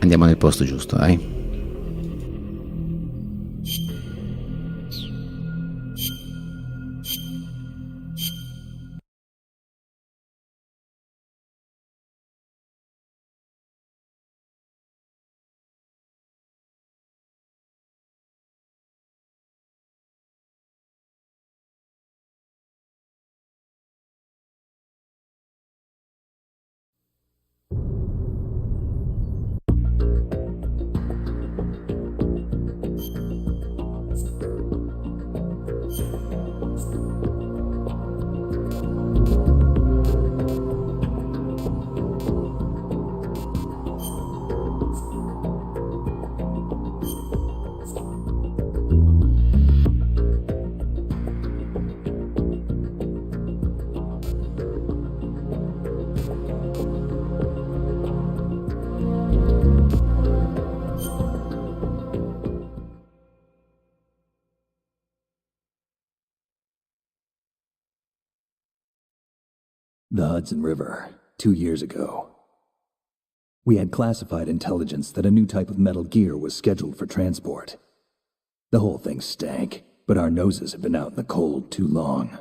Andiamo nel posto giusto, dai. The Hudson River, 2 years ago. We had classified intelligence that a new type of metal gear was scheduled for transport. The whole thing stank, but our noses had been out in the cold too long.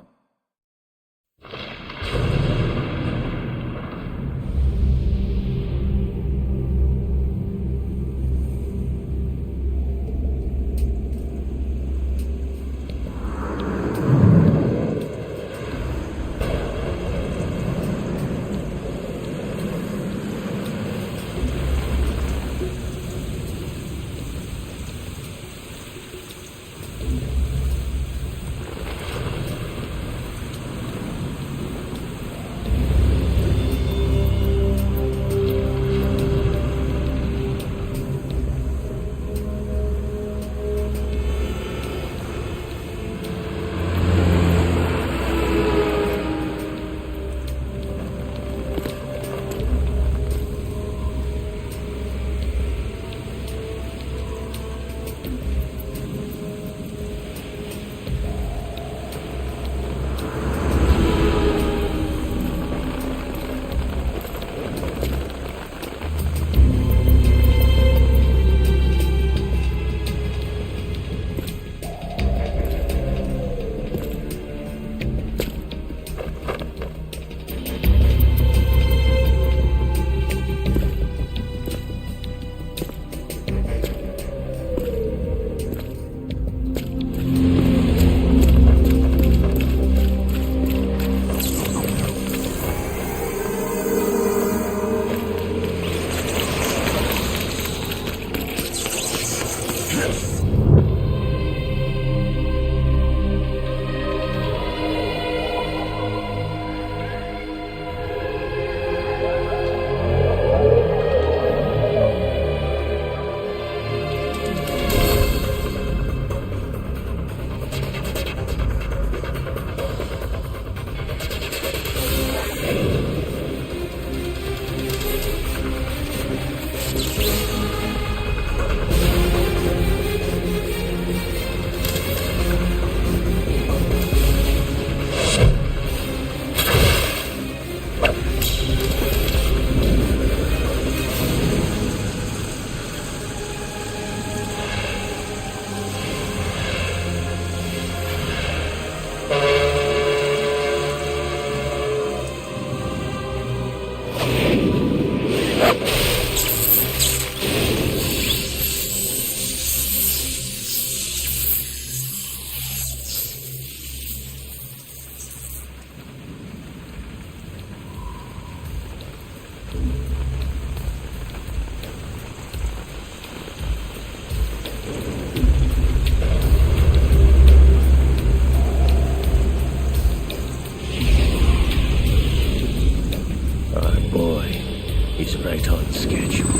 right on schedule.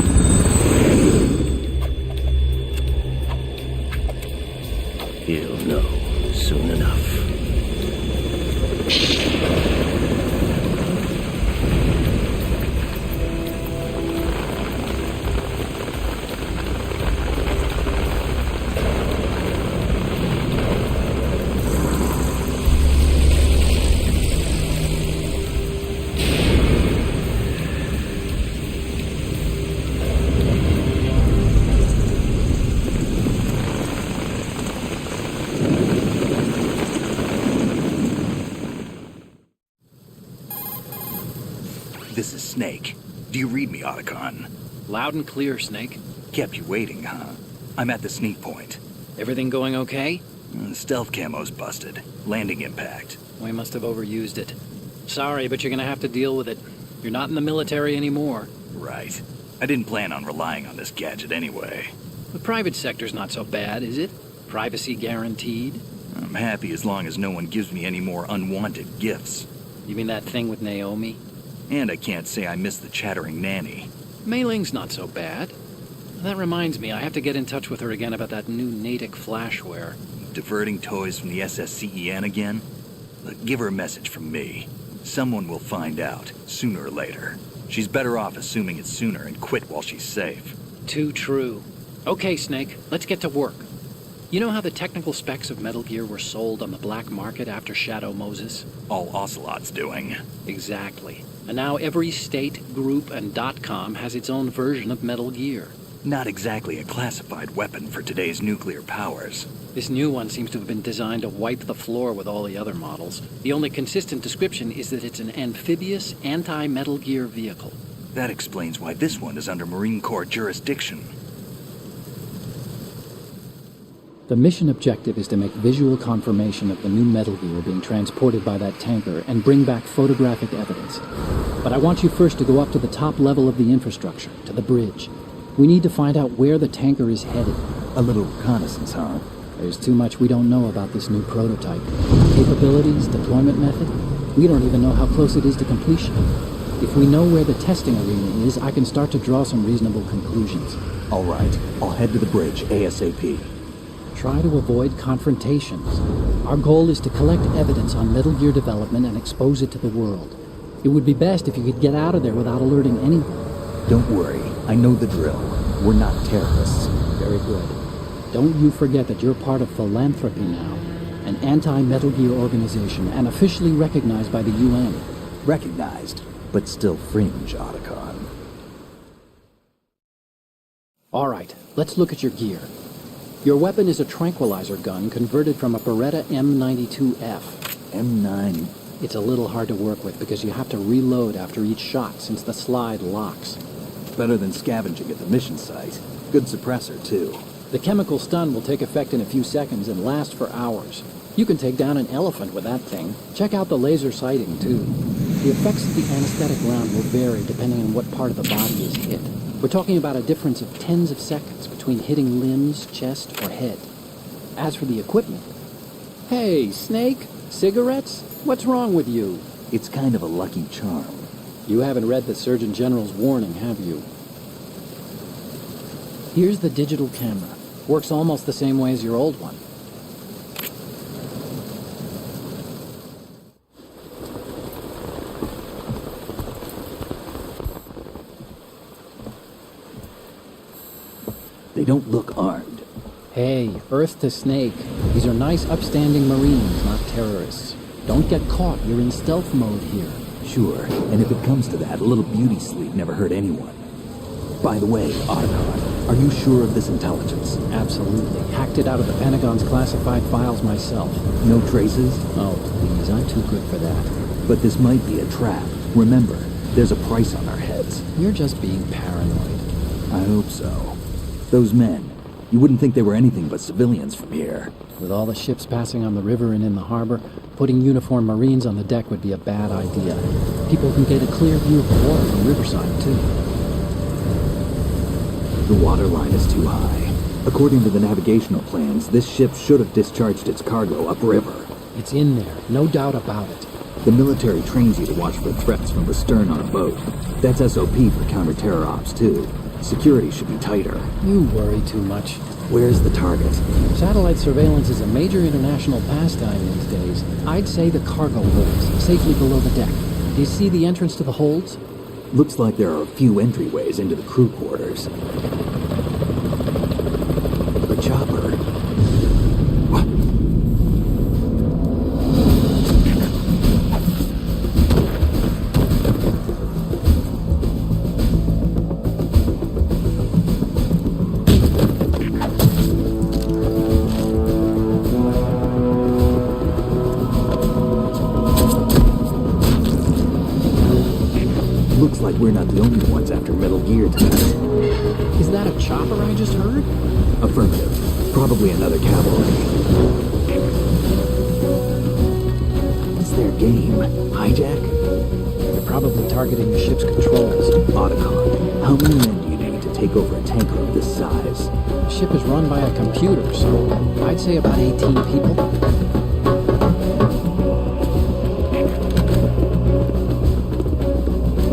He'll know soon enough. This is Snake. Do you read me, Otacon? Loud and clear, Snake. Kept you waiting, huh? I'm at the sneak point. Everything going okay? Stealth camo's busted. Landing impact. We must have overused it. Sorry, but you're gonna have to deal with it. You're not in the military anymore. Right. I didn't plan on relying on this gadget anyway. The private sector's not so bad, is it? Privacy guaranteed? I'm happy as long as no one gives me any more unwanted gifts. You mean that thing with Naomi? And I can't say I miss the chattering nanny. Mei Ling's not so bad. That reminds me, I have to get in touch with her again about that new Natick flashware. Diverting toys from the SSCEN again? Look, give her a message from me. Someone will find out, sooner or later. She's better off assuming it sooner and quit while she's safe. Too true. Okay, Snake, let's get to work. You know how the technical specs of Metal Gear were sold on the black market after Shadow Moses? All Ocelot's doing. Exactly. And now every state, group, and .com has its own version of Metal Gear. Not exactly a classified weapon for today's nuclear powers. This new one seems to have been designed to wipe the floor with all the other models. The only consistent description is that it's an amphibious, anti-Metal Gear vehicle. That explains why this one is under Marine Corps jurisdiction. The mission objective is to make visual confirmation of the new Metal Gear being transported by that tanker and bring back photographic evidence. But I want you first to go up to the top level of the infrastructure, to the bridge. We need to find out where the tanker is headed. A little reconnaissance, huh? There's too much we don't know about this new prototype. Capabilities, deployment method. We don't even know how close it is to completion. If we know where the testing arena is, I can start to draw some reasonable conclusions. All right, I'll head to the bridge ASAP. Try to avoid confrontations. Our goal is to collect evidence on Metal Gear development and expose it to the world. It would be best if you could get out of there without alerting anyone. Don't worry, I know the drill. We're not terrorists. Very good. Don't you forget that you're part of Philanthropy now, an anti-Metal Gear organization and officially recognized by the UN. Recognized, but still fringe, Otacon. All right, let's look at your gear. Your weapon is a tranquilizer gun converted from a Beretta M92F. M9. It's a little hard to work with because you have to reload after each shot since the slide locks. Better than scavenging at the mission site. Good suppressor, too. The chemical stun will take effect in a few seconds and last for hours. You can take down an elephant with that thing. Check out the laser sighting, too. The effects of the anesthetic round will vary depending on what part of the body is hit. We're talking about a difference of tens of seconds between hitting limbs, chest, or head. As for the equipment... Hey, Snake? Cigarettes? What's wrong with you? It's kind of a lucky charm. You haven't read the Surgeon General's warning, have you? Here's the digital camera. Works almost the same way as your old one. They don't look armed. Hey, Earth to Snake. These are nice, upstanding Marines, not terrorists. Don't get caught. You're in stealth mode here. Sure, and if it comes to that, a little beauty sleep never hurt anyone. By the way, Otacon, are you sure of this intelligence? Absolutely. Hacked it out of the Pentagon's classified files myself. No traces? Oh, please, I'm too good for that. But this might be a trap. Remember, there's a price on our heads. You're just being paranoid. I hope so. Those men, you wouldn't think they were anything but civilians from here. With all the ships passing on the river and in the harbor, putting uniformed Marines on the deck would be a bad idea. People can get a clear view of the water from Riverside, too. The water line is too high. According to the navigational plans, this ship should have discharged its cargo upriver. It's in there, no doubt about it. The military trains you to watch for threats from the stern on a boat. That's SOP for counter-terror ops, too. Security should be tighter. You worry too much. Where's the target? Satellite surveillance is a major international pastime these days. I'd say the cargo holds, safely below the deck. Do you see the entrance to the holds? Looks like there are a few entryways into the crew quarters. The chopper. What? that we're not the only ones after Metal Gear tonight. Is that a chopper I just heard? Affirmative. Probably another cavalry. What's their game? Hijack? They're probably targeting the ship's controls. Otacon, how many men do you need to take over a tanker of this size? The ship is run by a computer, so I'd say about 18 people.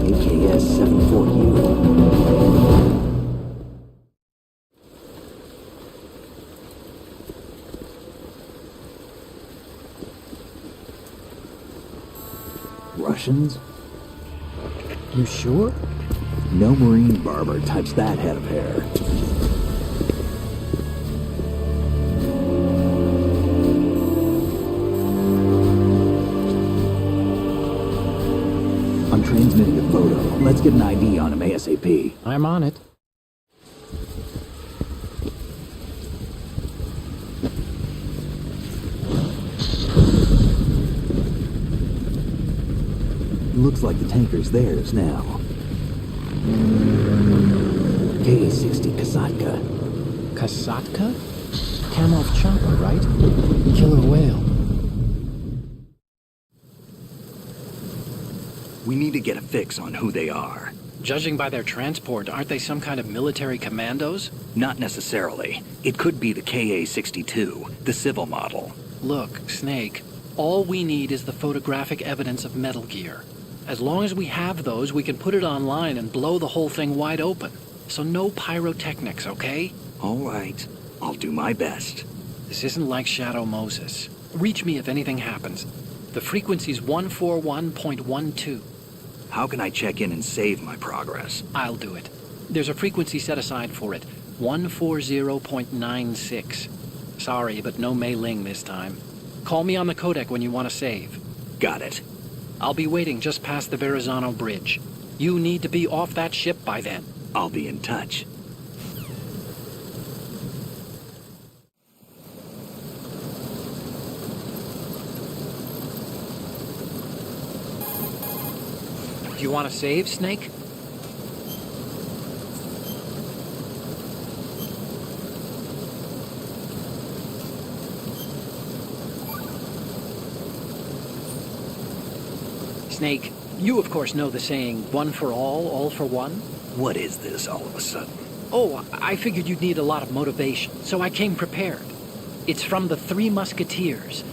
AKS-74U. Russians? You sure? No Marine barber touched that head of hair. I'm transmitting a photo. Let's get an ID on him ASAP. I'm on it. Looks like the tanker's theirs now. KA-60 Kasatka. Kasatka? Kamov chopper, right? Killer whale. We need to get a fix on who they are. Judging by their transport, aren't they some kind of military commandos? Not necessarily. It could be the KA-62, the civil model. Look, Snake, all we need is the photographic evidence of Metal Gear. As long as we have those, we can put it online and blow the whole thing wide open. So no pyrotechnics, okay? All right. I'll do my best. This isn't like Shadow Moses. Reach me if anything happens. The frequency's 141.12. How can I check in and save my progress? I'll do it. There's a frequency set aside for it. 140.96. Sorry, but no Mei Ling this time. Call me on the codec when you want to save. Got it. I'll be waiting just past the Verrazano Bridge. You need to be off that ship by then. I'll be in touch. Do you want to save, Snake? Snake, you of course know the saying, one for all for one? What is this all of a sudden? Oh, I figured you'd need a lot of motivation, so I came prepared. It's from the Three Musketeers.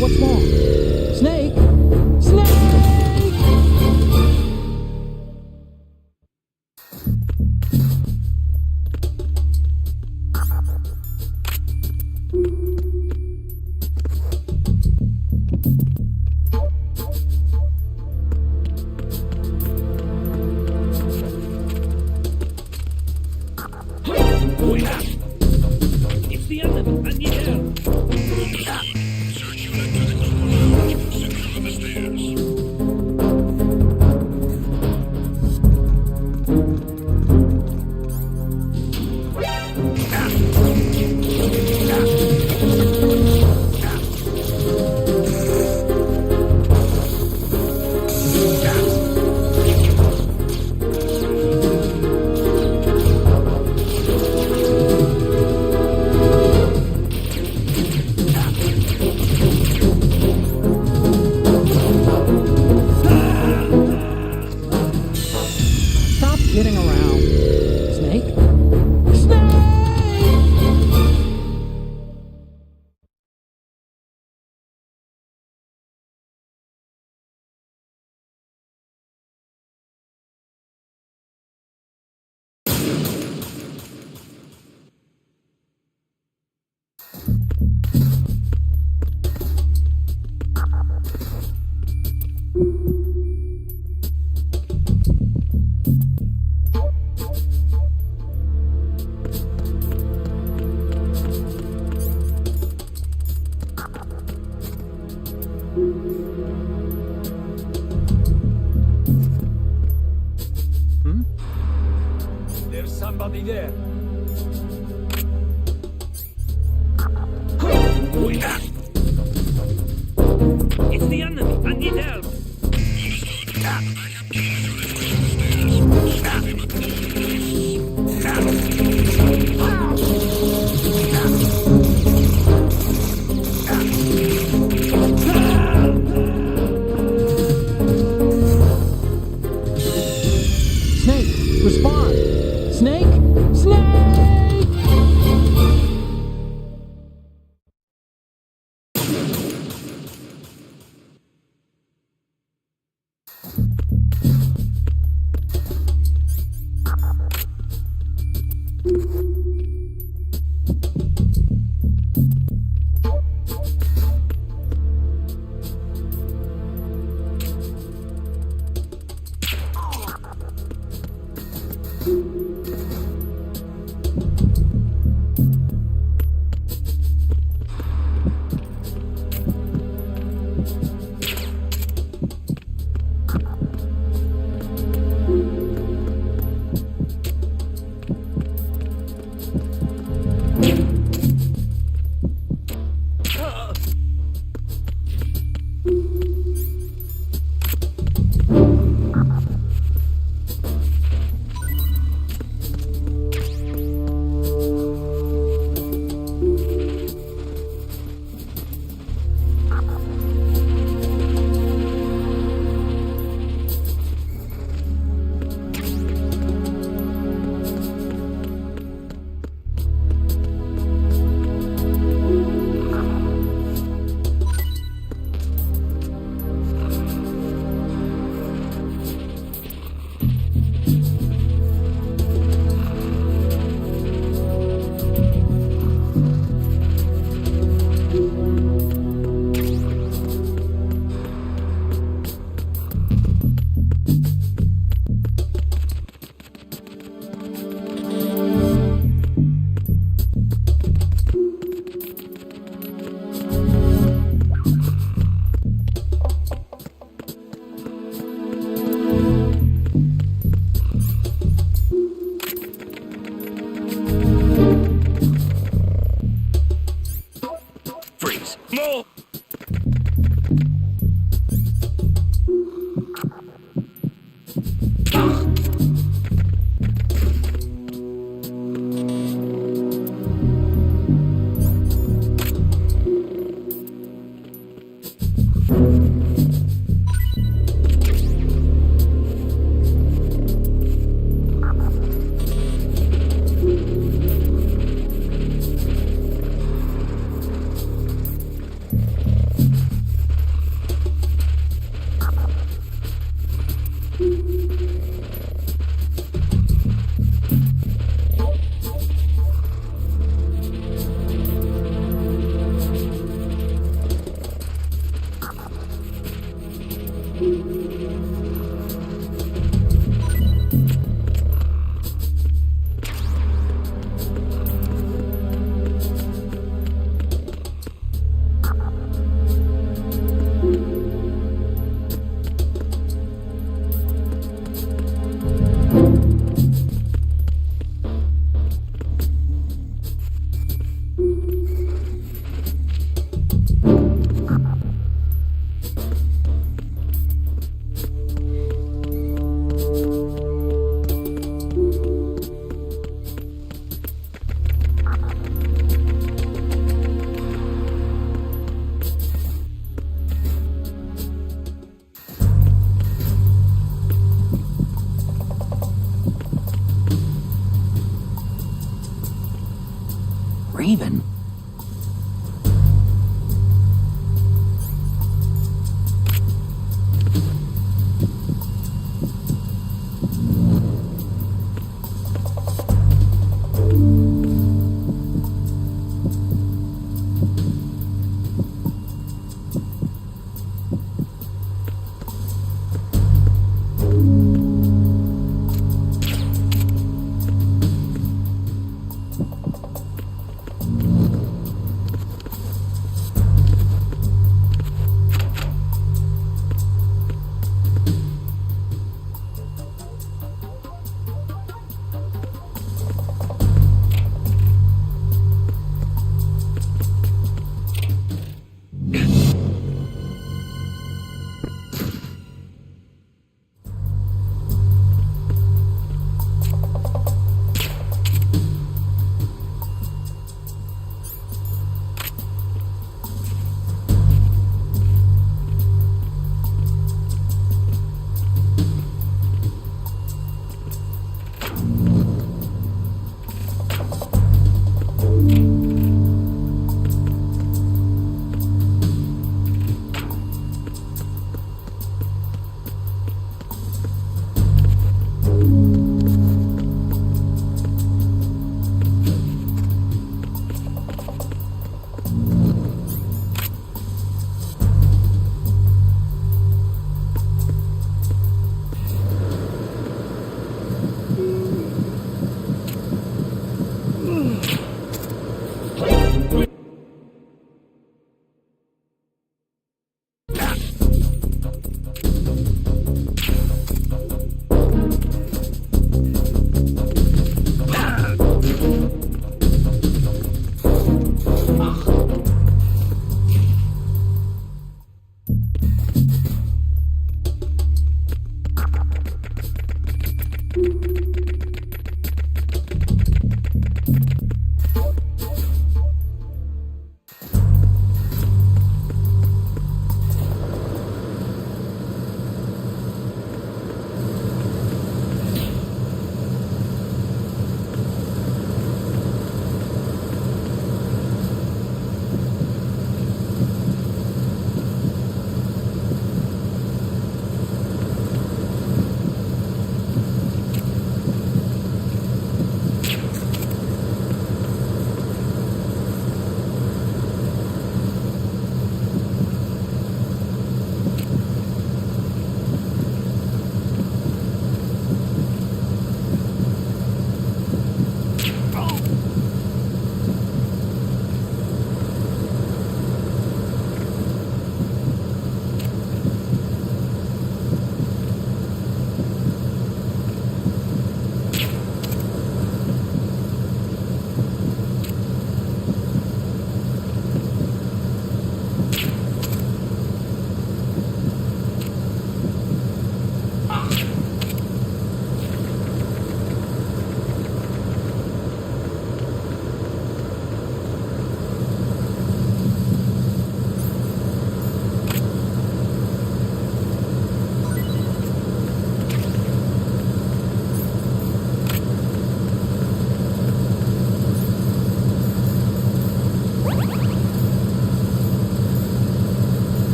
What's wrong? Snake! Snake! It's the enemy. I need help. Search unit to the corner. Secure the stairs. Stop kidding around. Snake? Snake! There's somebody there. It's the enemy. I need help. Snake, respond! Snake! Snake! Freeze. More.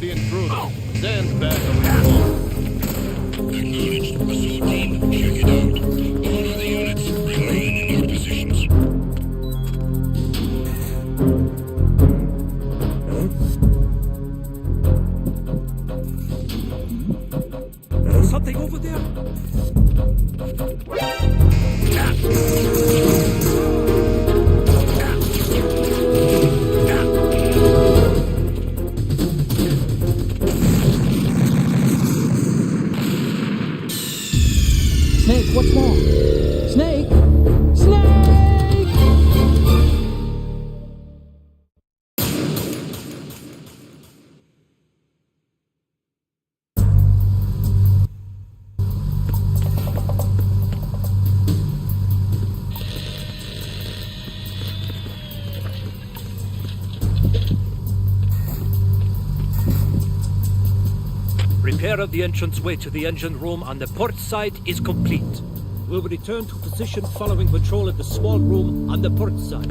the intruder. Stand back. Acknowledged. Assault team, check it out. All other units, remain in your positions. Something over there? Snake, what's wrong? Snake! Snake! Repair of the entranceway to the engine room on the port side is complete. We'll return to position following patrol at the small room on the port side.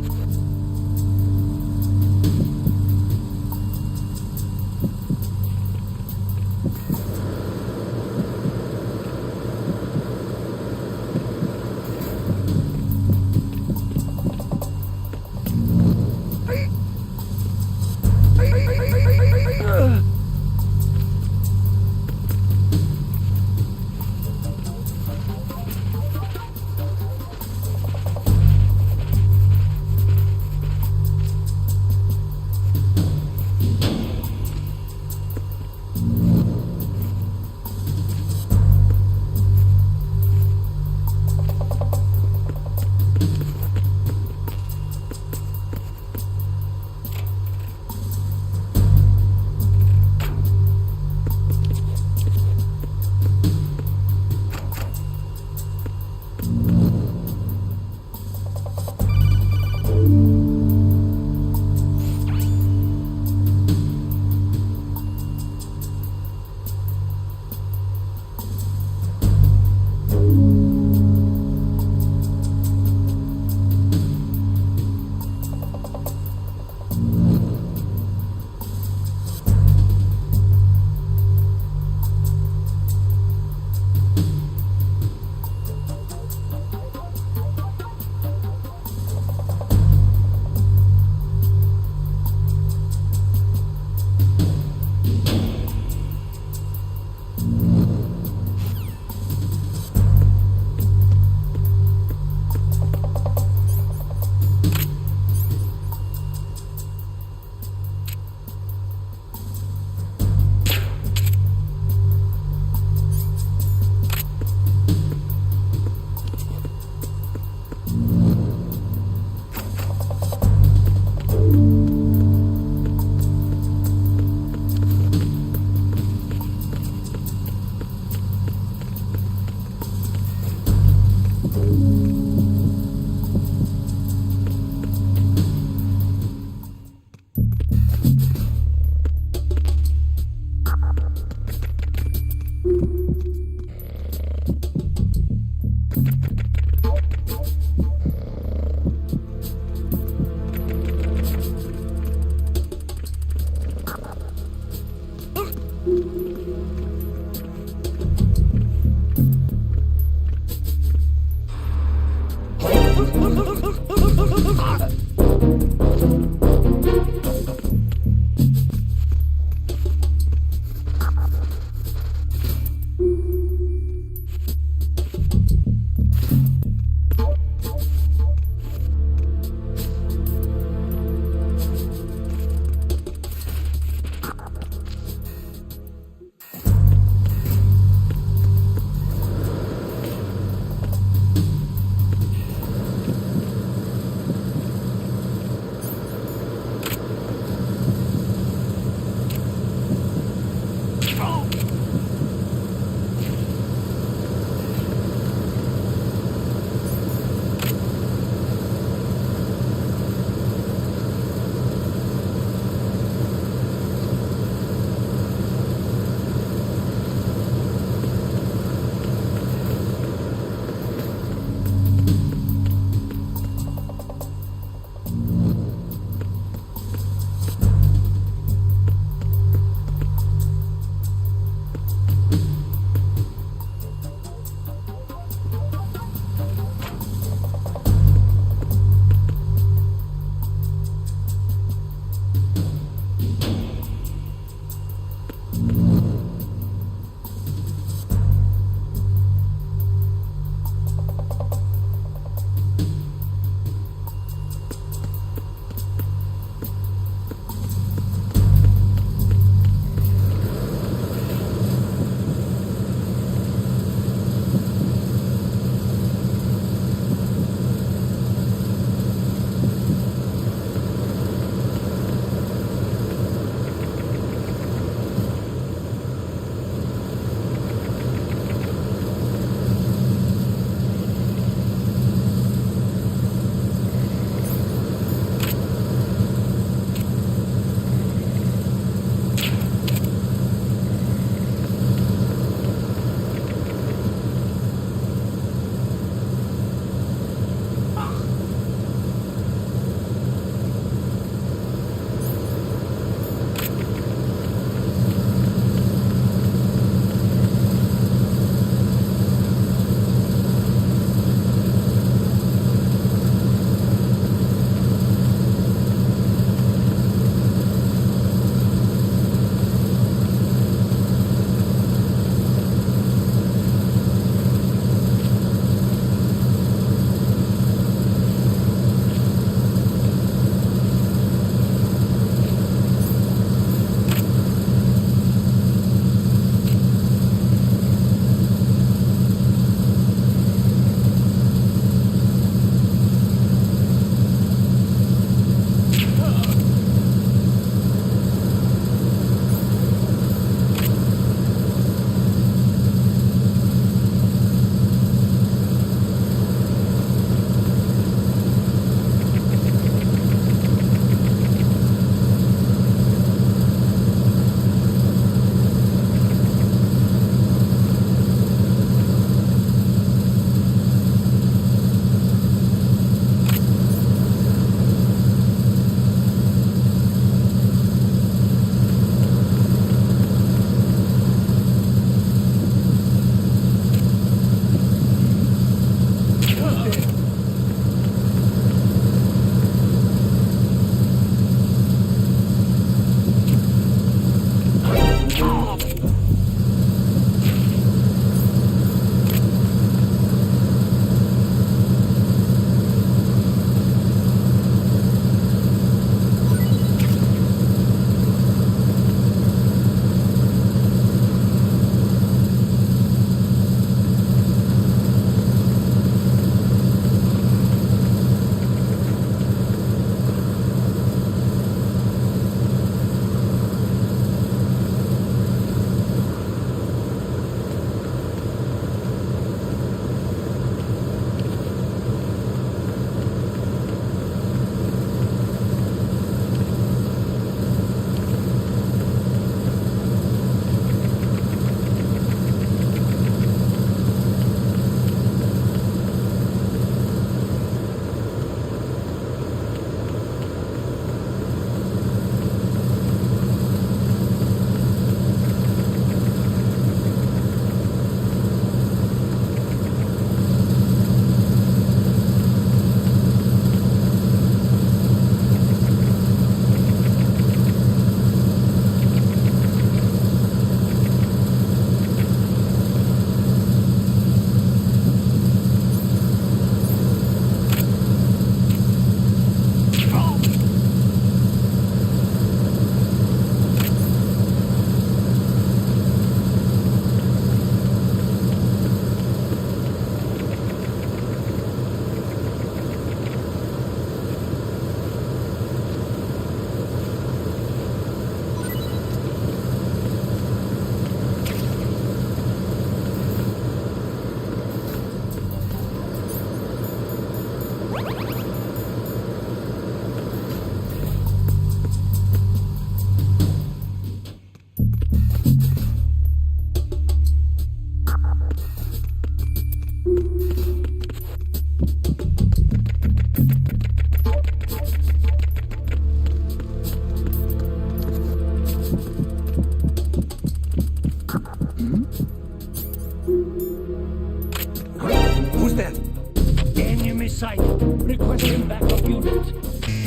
Requesting backup unit.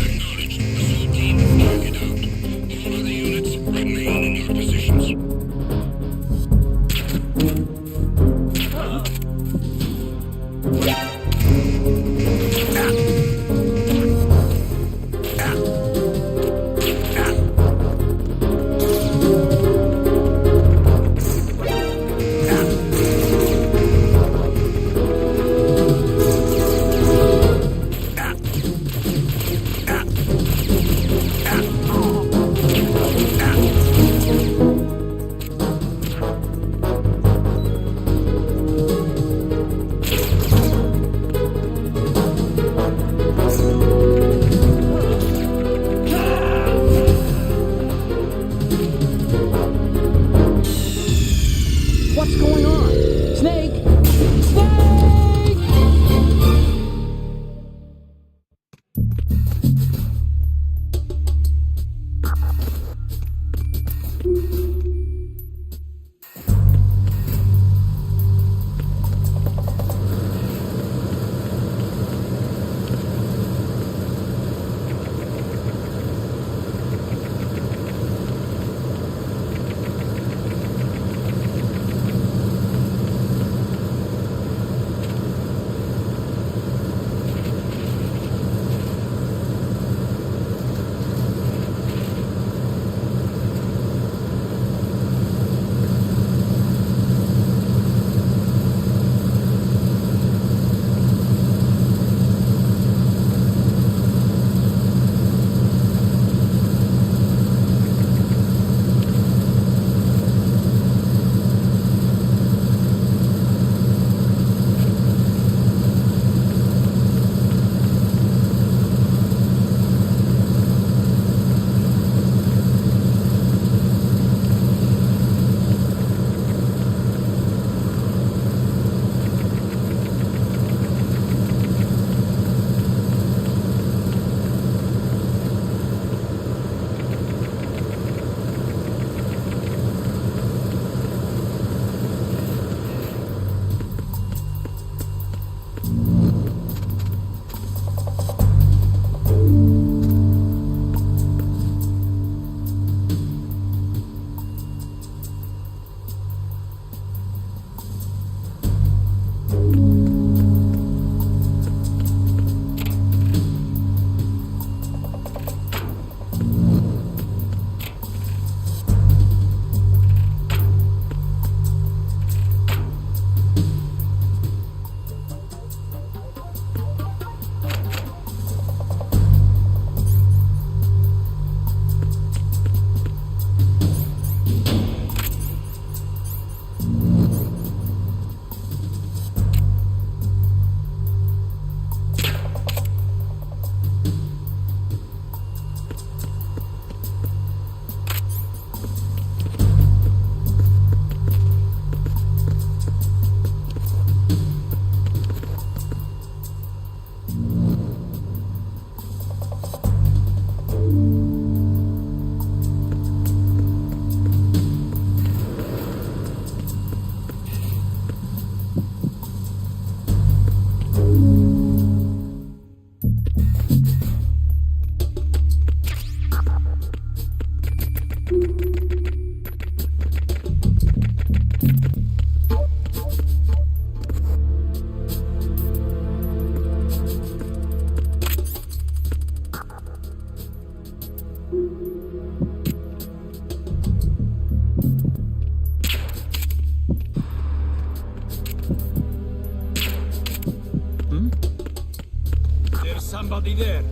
Acknowledged. Assault team, target out. All other units, remain in your positions. What's going on? Snake! Snake! There's somebody there.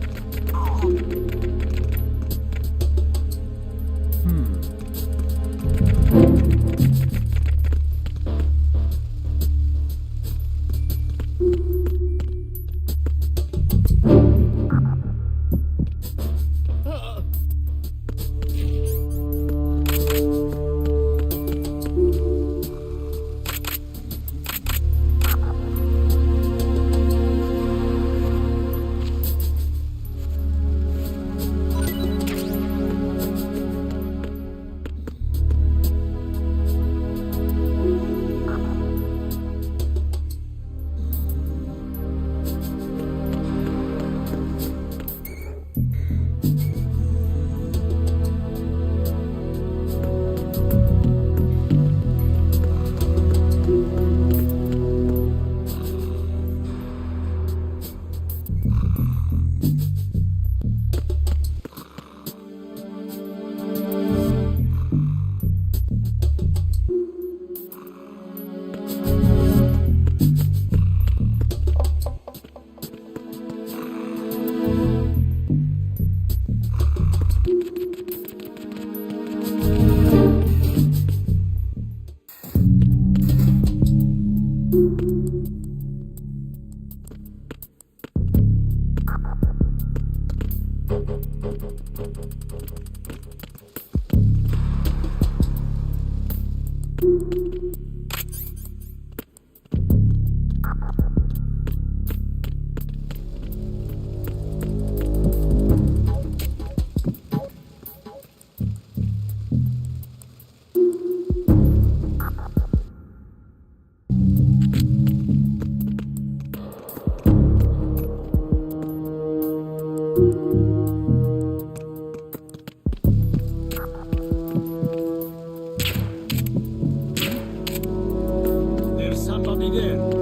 There's somebody there.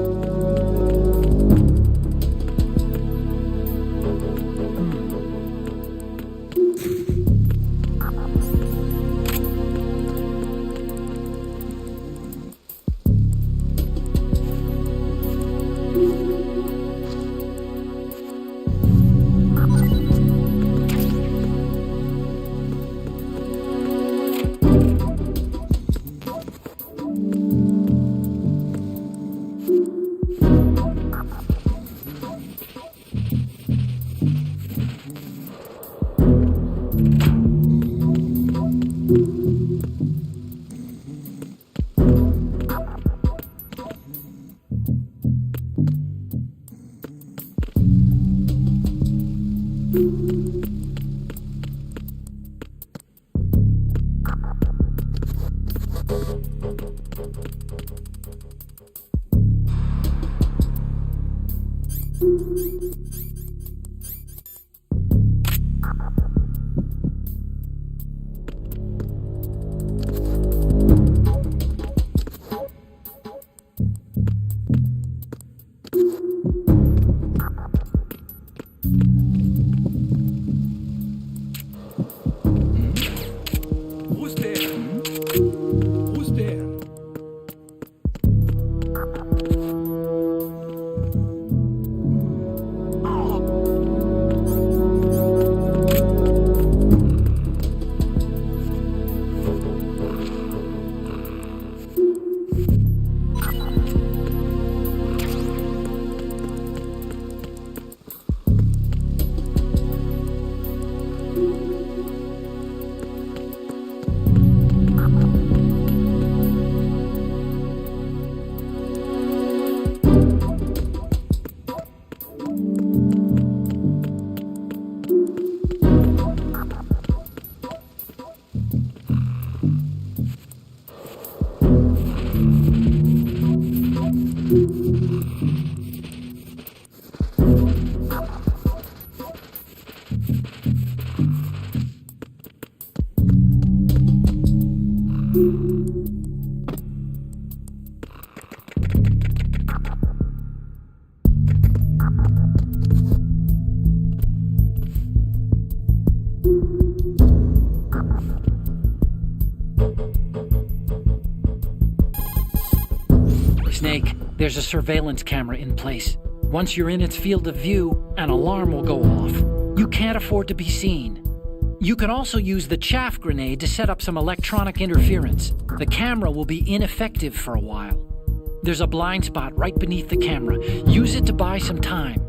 Who's there? Who's there? Snake, there's a surveillance camera in place. Once you're in its field of view, an alarm will go off. You can't afford to be seen. You can also use the chaff grenade to set up some electronic interference. The camera will be ineffective for a while. There's a blind spot right beneath the camera. Use it to buy some time.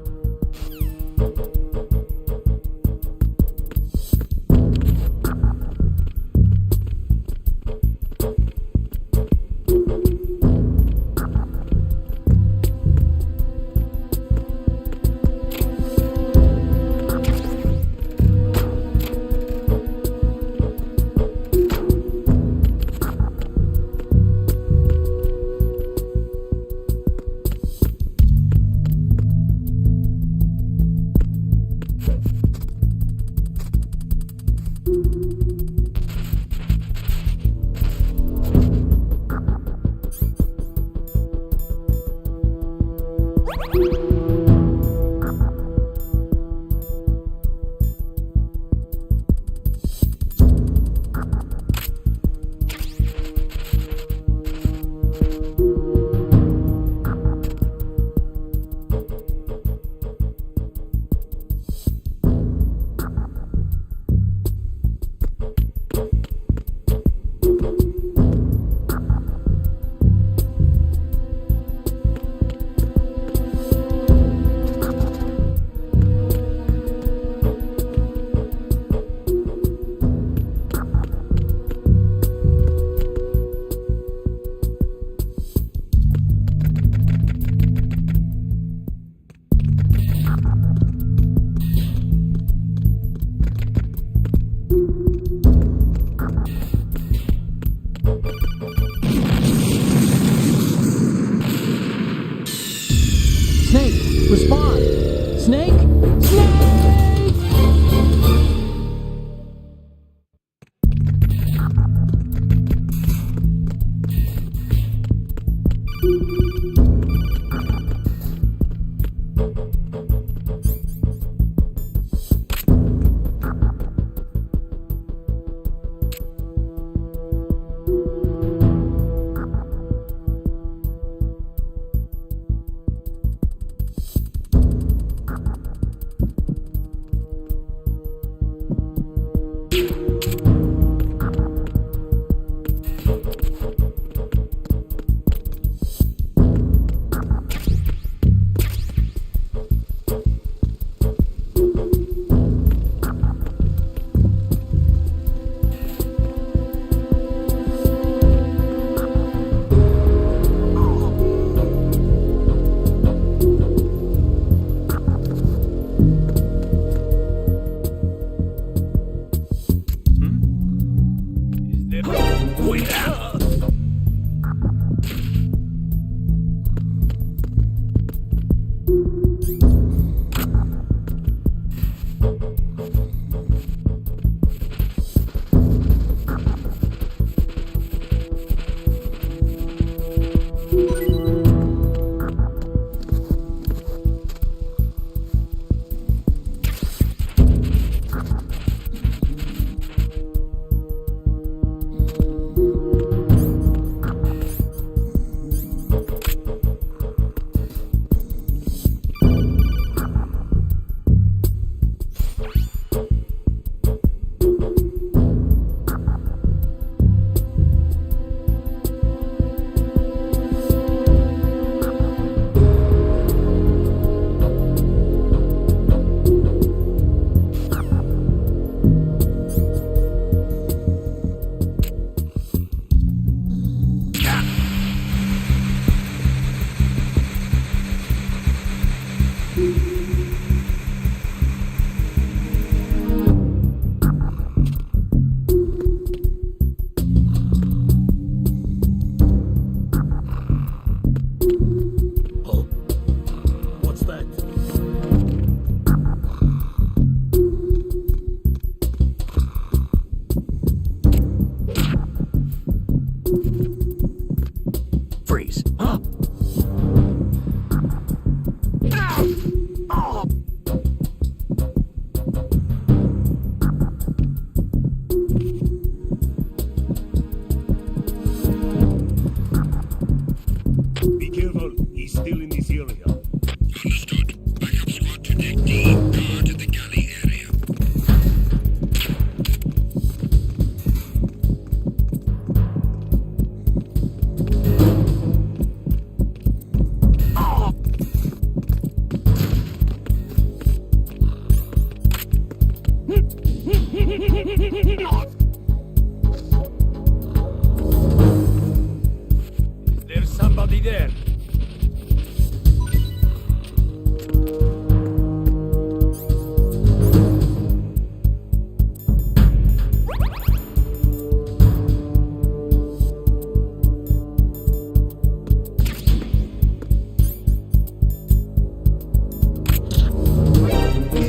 There's somebody there.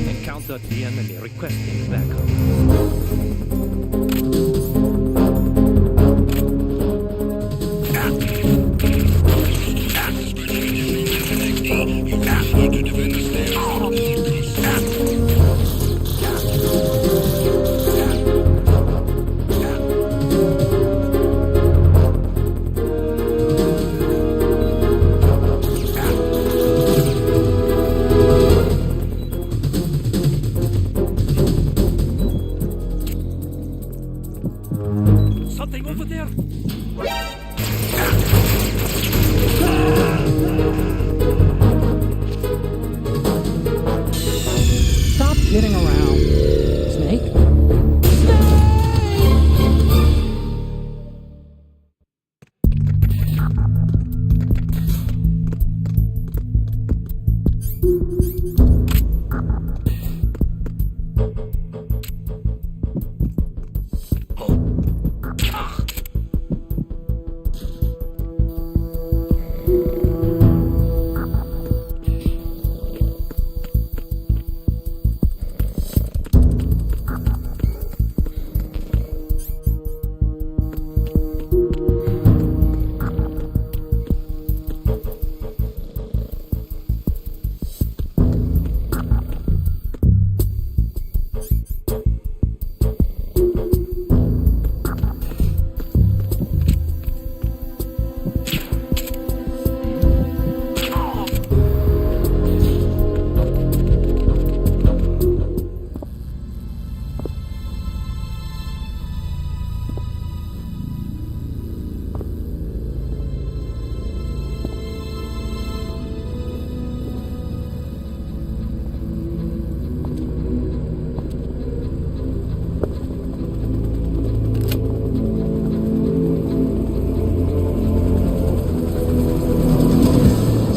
Encountered the enemy requesting backup. Something over there? Stop kidding around. Snake?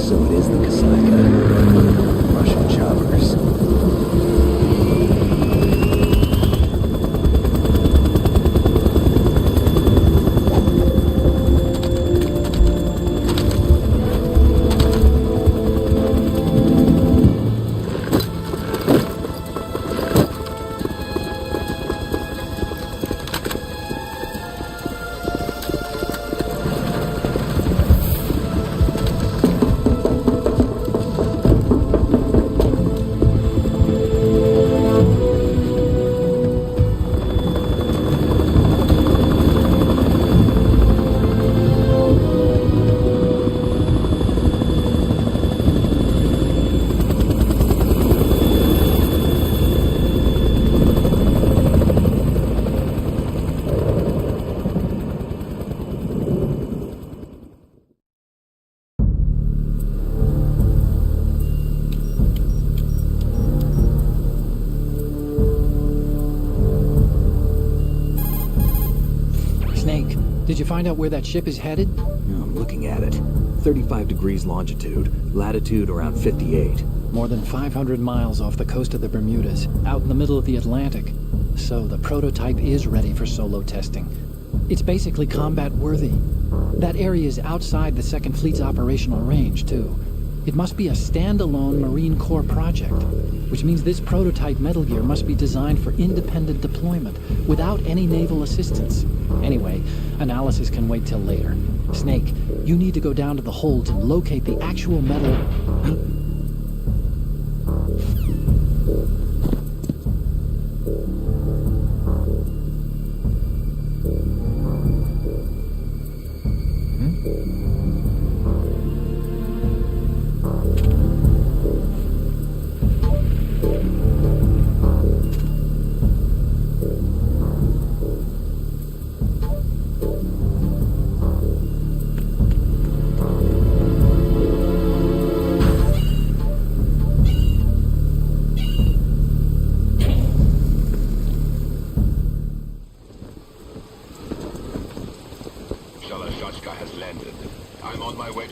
So it is the Kasaka. Russian choppers. Snake, did you find out where that ship is headed? I'm looking at it. 35 degrees longitude, latitude around 58. More than 500 miles off the coast of the Bermudas, out in the middle of the Atlantic. So the prototype is ready for solo testing. It's basically combat-worthy. That area is outside the Second Fleet's operational range, too. It must be a standalone Marine Corps project, which means this prototype Metal Gear must be designed for independent deployment, without any naval assistance. Anyway, analysis can wait till later. Snake, you need to go down to the holds and locate the actual metal...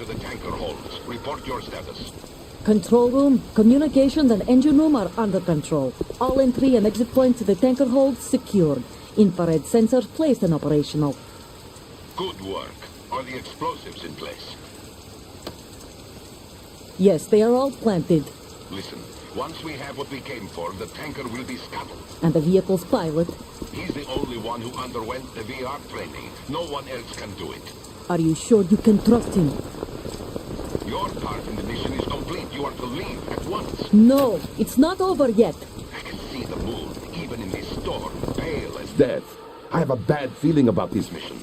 to the tanker holds. Report your status. Control room, communications, and engine room are under control. All entry and exit points to the tanker hold secured. Infrared sensors placed and operational. Good work. Are the explosives in place? Yes, they are all planted. Listen, once we have what we came for, the tanker will be scuttled. And the vehicle's pilot. He's the only one who underwent the VR training. No one else can do it. Are you sure you can trust him? Your part in the mission is complete. You are to leave at once. No, it's not over yet. I can see the moon, even in this storm, pale as death. I have a bad feeling about this mission.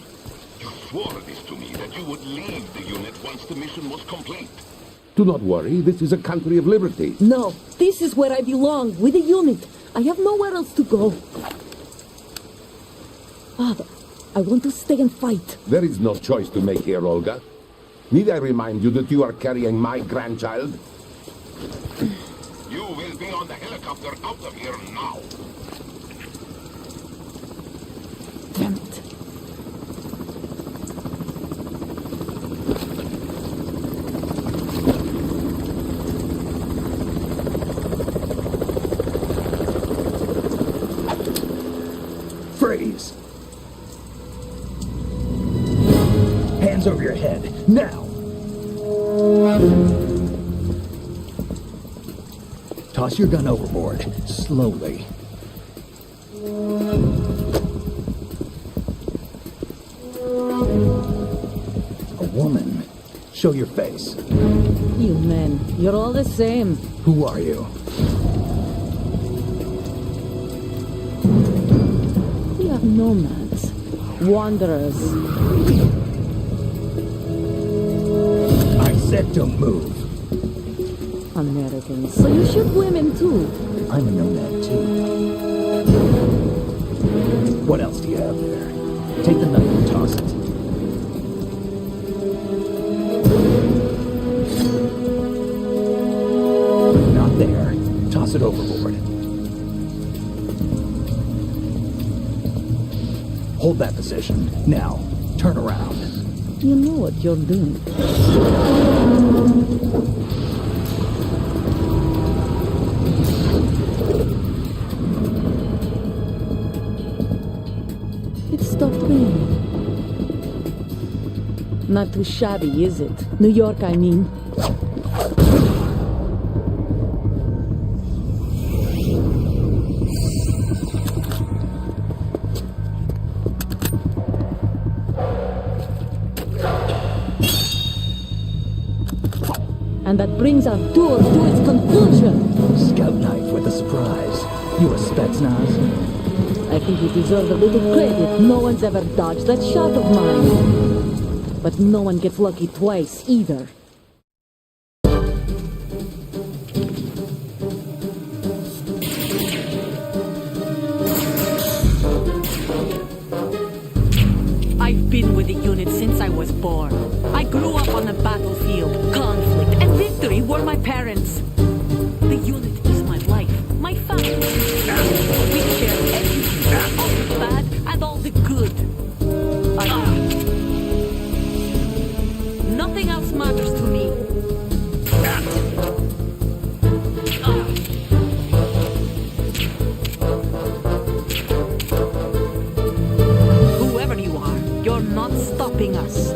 You swore this to me, that you would leave the unit once the mission was complete. Do not worry, this is a country of liberty. No, this is where I belong, with the unit. I have nowhere else to go. Father, I want to stay and fight. There is no choice to make here, Olga. Need I remind you that you are carrying my grandchild? You will be on the helicopter out of here now. Damn it. Freeze! Hands over your head, now! Toss your gun overboard, slowly. A woman. Show your face. You men, you're all the same. Who are you? We are nomads. Wanderers. I said don't move. Americans. So you shoot women too. I'm a nomad too. What else do you have there? Take the knife and toss it. Not there. Toss it overboard. Hold that position. Now, turn around. You know what you're doing. It stopped raining. Not too shabby, is it? New York, I mean. And that brings our tour to its conclusion. Scout knife with a surprise. You a Spetsnaz? I think you deserve a little credit. No one's ever dodged that shot of mine. But no one gets lucky twice, either. I've been with the unit since I was born. I grew up on the battlefield. Conflict and victory were my parents. The unit is my life, my family. We share everything, all the bad and all the good. Nothing else matters to me. Whoever you are, you're not stopping us.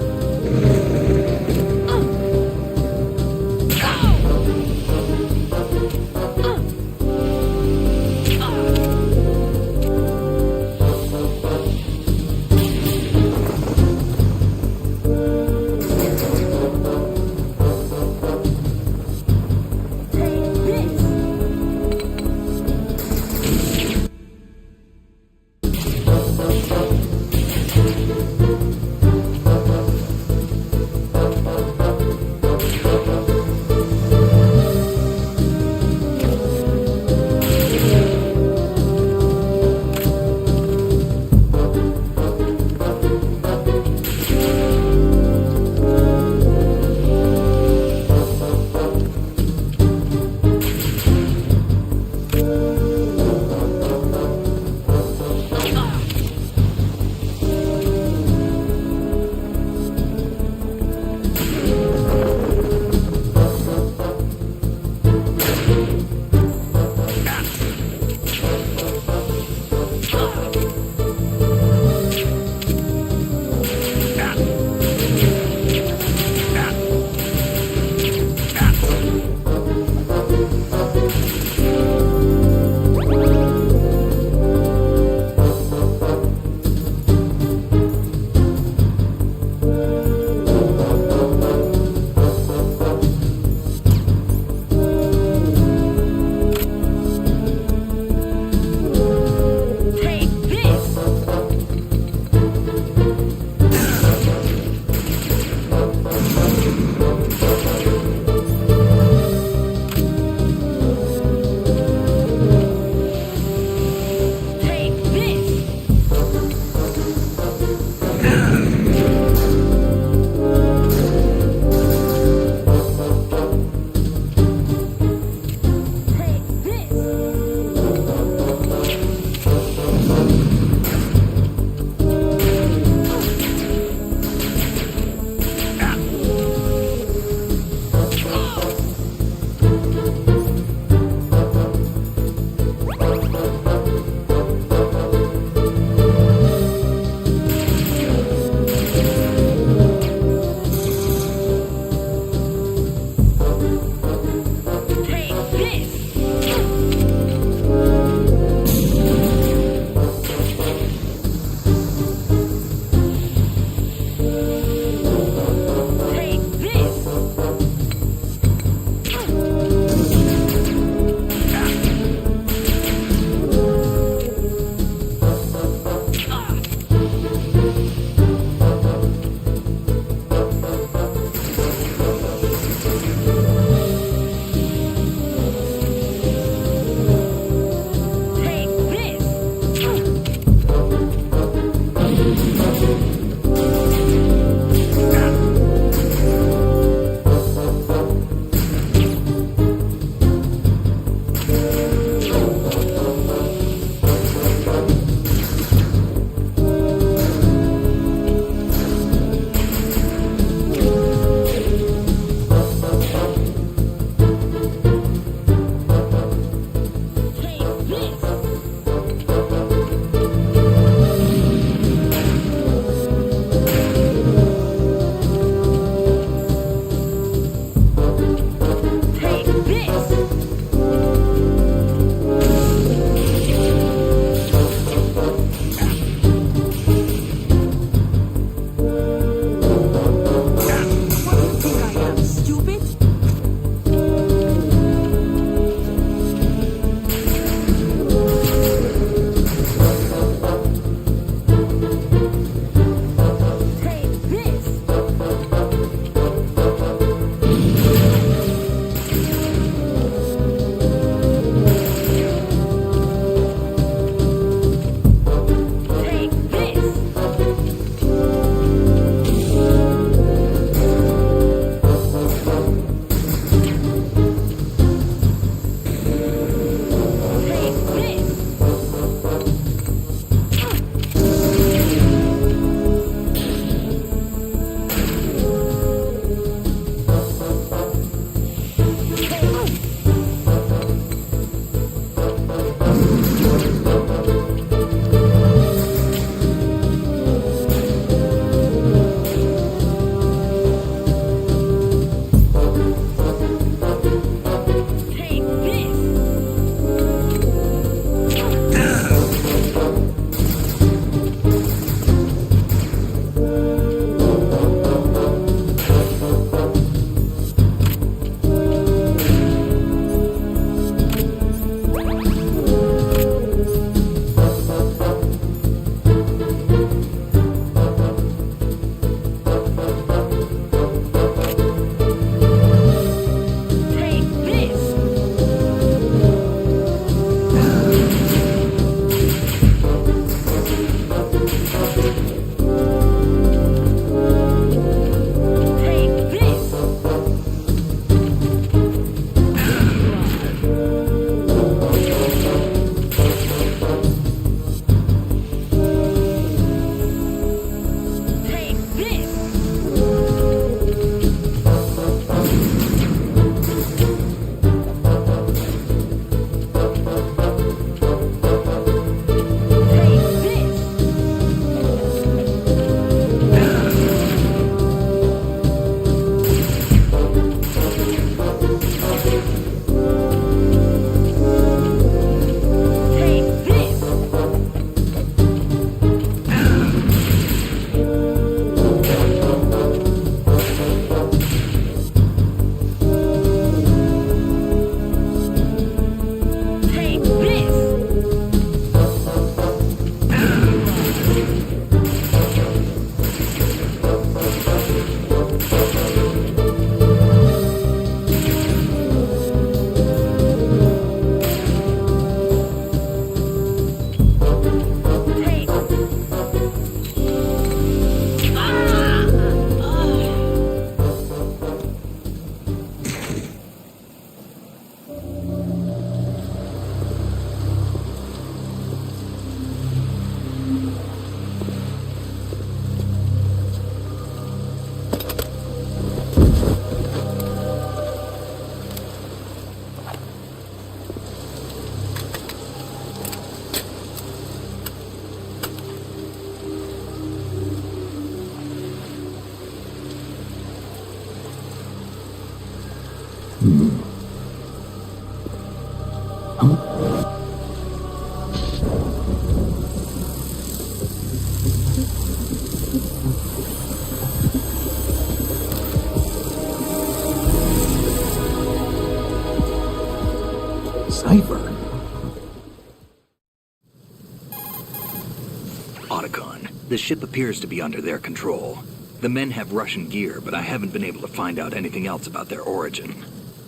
recon. The ship appears to be under their control. The men have Russian gear, but I haven't been able to find out anything else about their origin.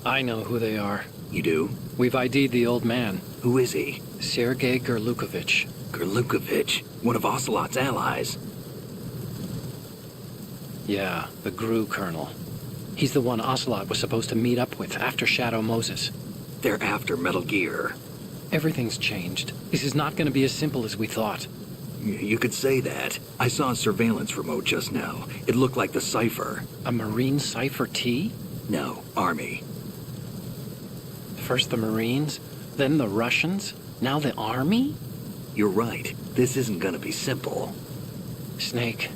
I know who they are. You do? We've ID'd the old man. Who is he? Sergei Gerlukovich. Gerlukovich, one of Ocelot's allies. Yeah, the GRU colonel. He's the one Ocelot was supposed to meet up with after Shadow Moses. They're after Metal Gear. Everything's changed. This is not going to be as simple as we thought. You could say that. I saw a surveillance remote just now. It looked like the Cypher. A Marine Cypher T? No, Army. First the Marines, then the Russians, now the Army? You're right. This isn't gonna be simple. Snake,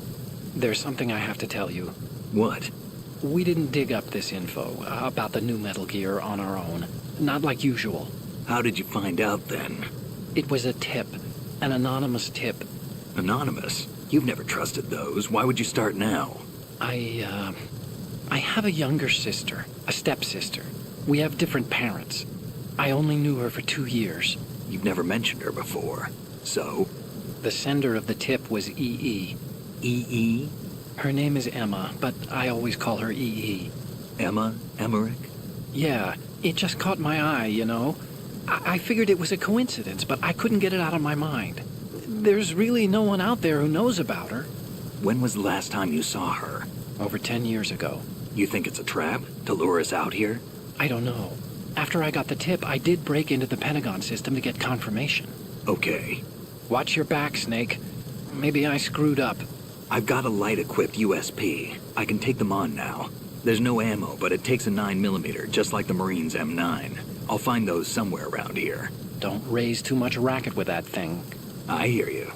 there's something I have to tell you. What? We didn't dig up this info about the new Metal Gear on our own. Not like usual. How did you find out then? It was a tip. An anonymous tip. Anonymous? You've never trusted those. Why would you start now? I have a younger sister, a stepsister. We have different parents. I only knew her for 2 years. You've never mentioned her before. So? The sender of the tip was EE. EE? Her name is Emma, but I always call her EE. Emma? Emmerich? Yeah, it just caught my eye, you know? I figured it was a coincidence, but I couldn't get it out of my mind. There's really no one out there who knows about her. When was the last time you saw her? Over 10 years ago. You think it's a trap? To lure us out here? I don't know. After I got the tip, I did break into the Pentagon system to get confirmation. Okay. Watch your back, Snake. Maybe I screwed up. I've got a light-equipped USP. I can take them on now. There's no ammo, but it takes a 9mm, just like the Marines' M9. I'll find those somewhere around here. Don't raise too much racket with that thing. I hear you.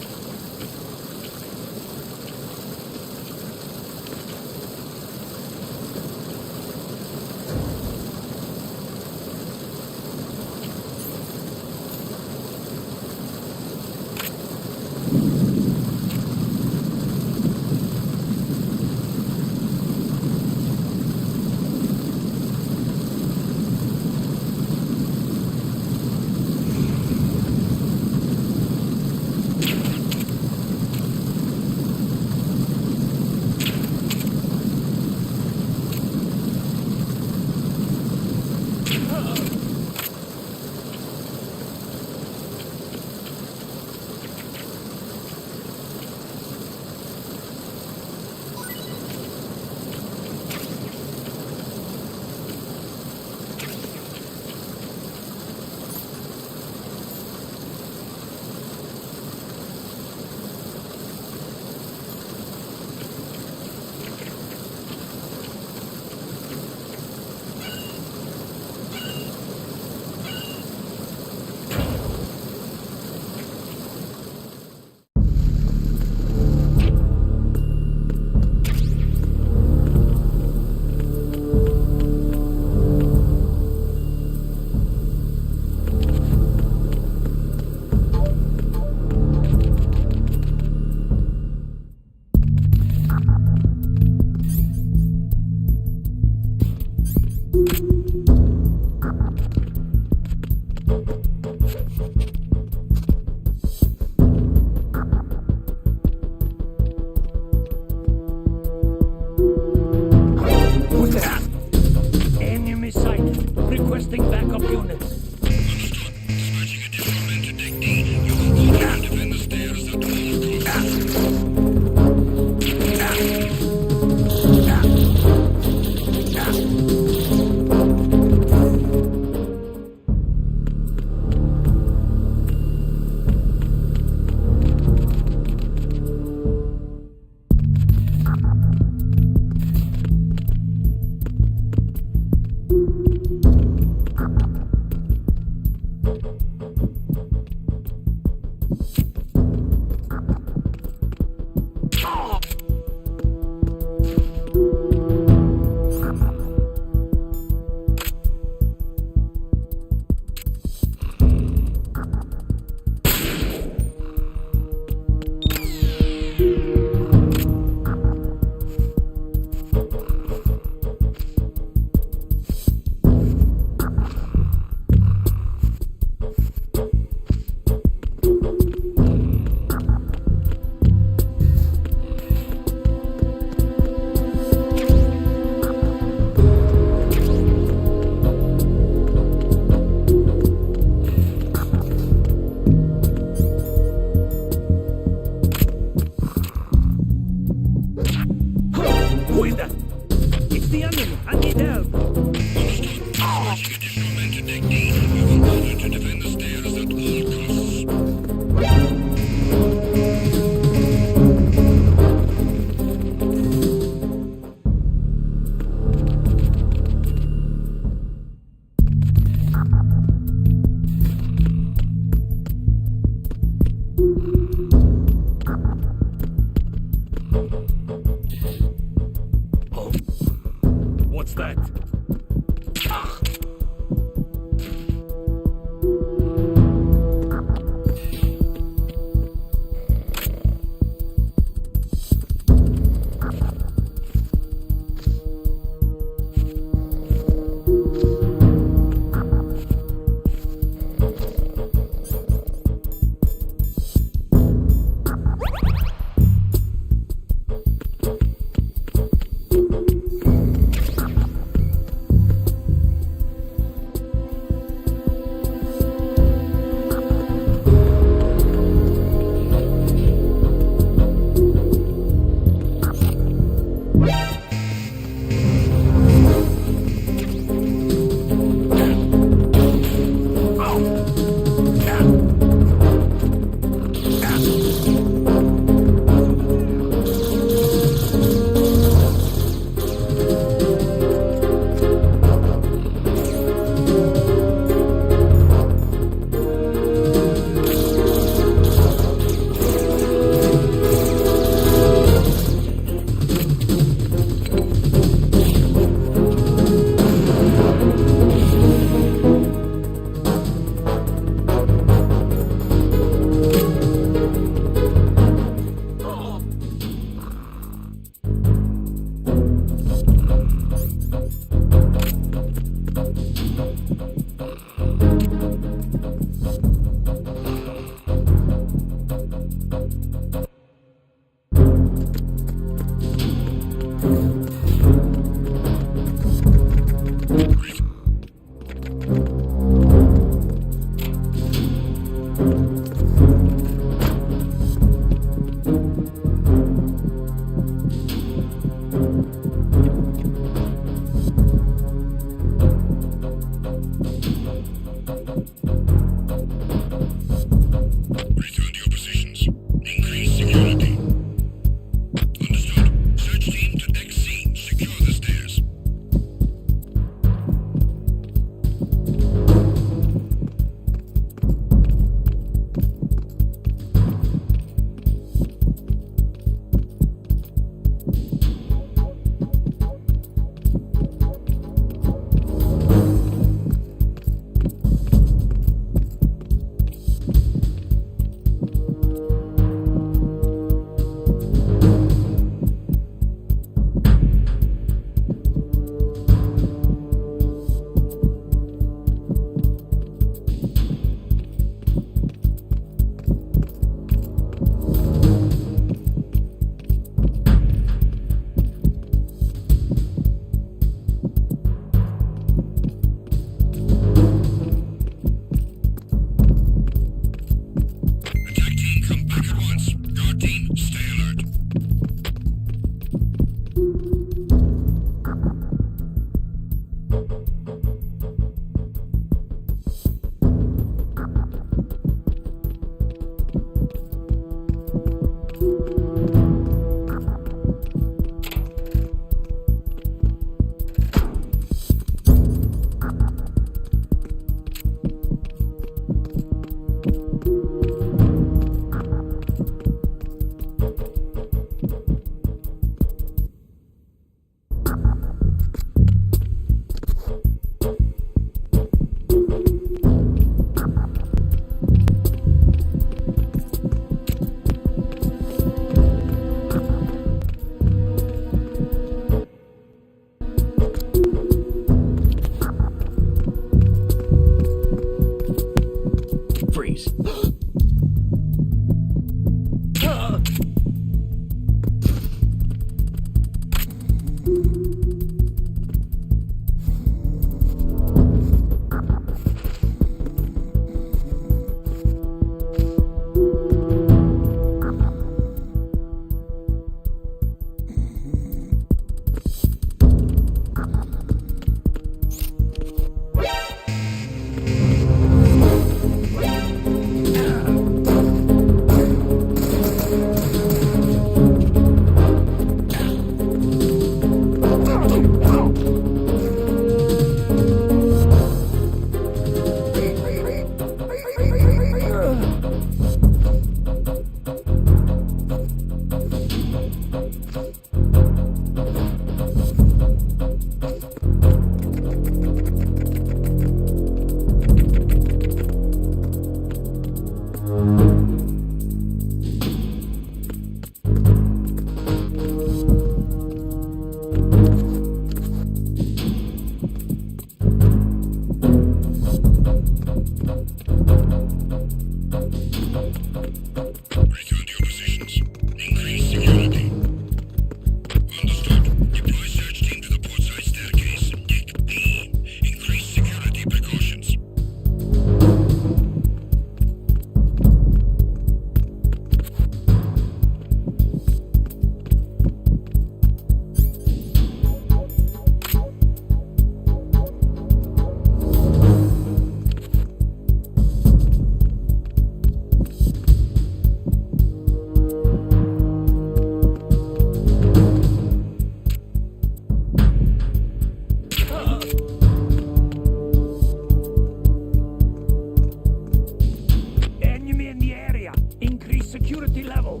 security level.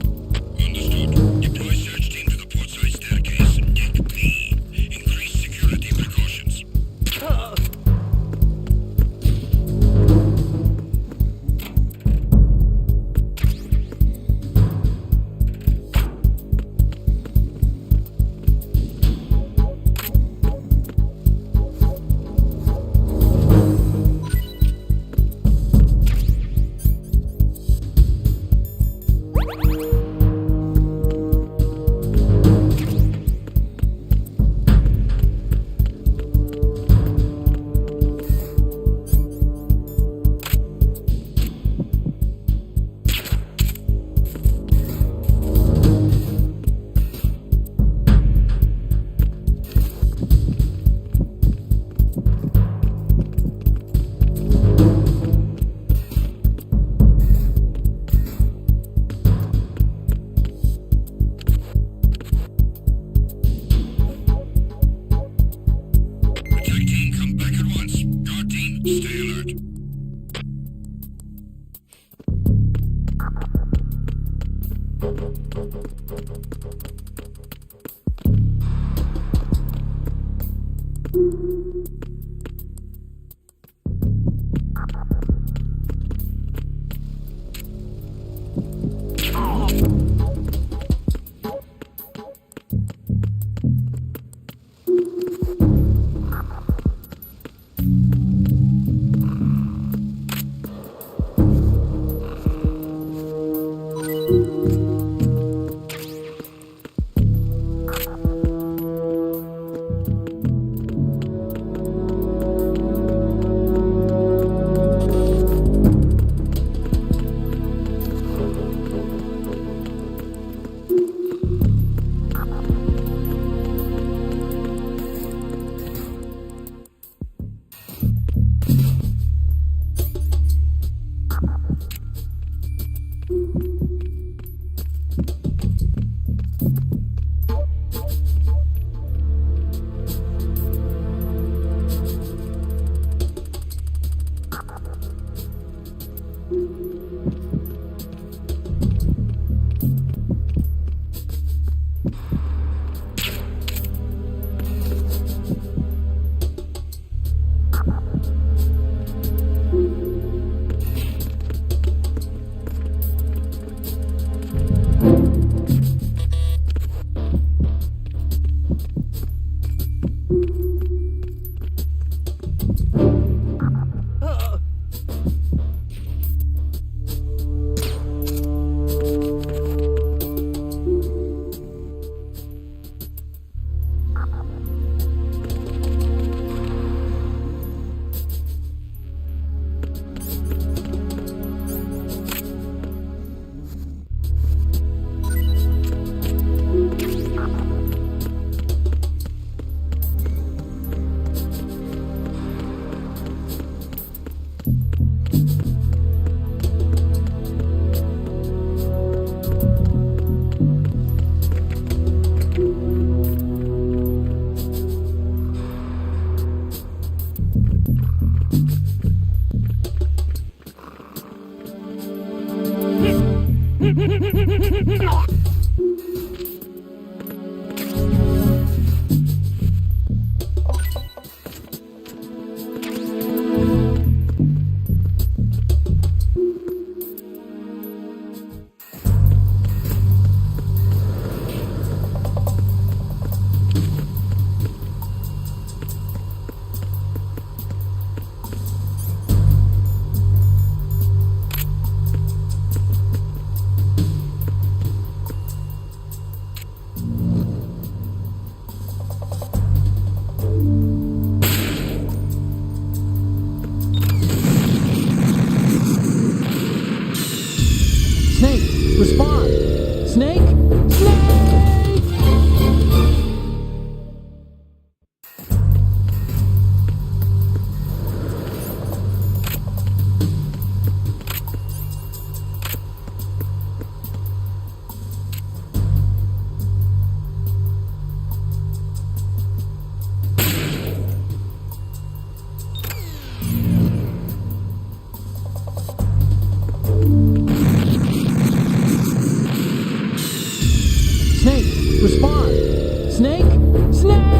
Understood. Deploy search team to the port side staircase. Deck B. Increase security precautions. Attack team, come back at once. Guard team, stay alert. Snake, respond! Snake? Snake! Snake, respond! Snake? Snake!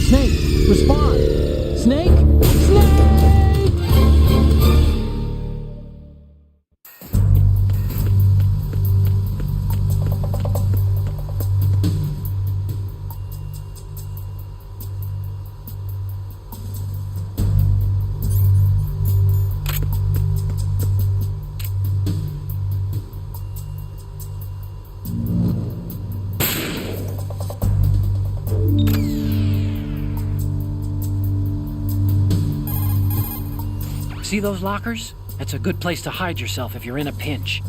Snake, respond! Snake? Snake! See those lockers? That's a good place to hide yourself if you're in a pinch.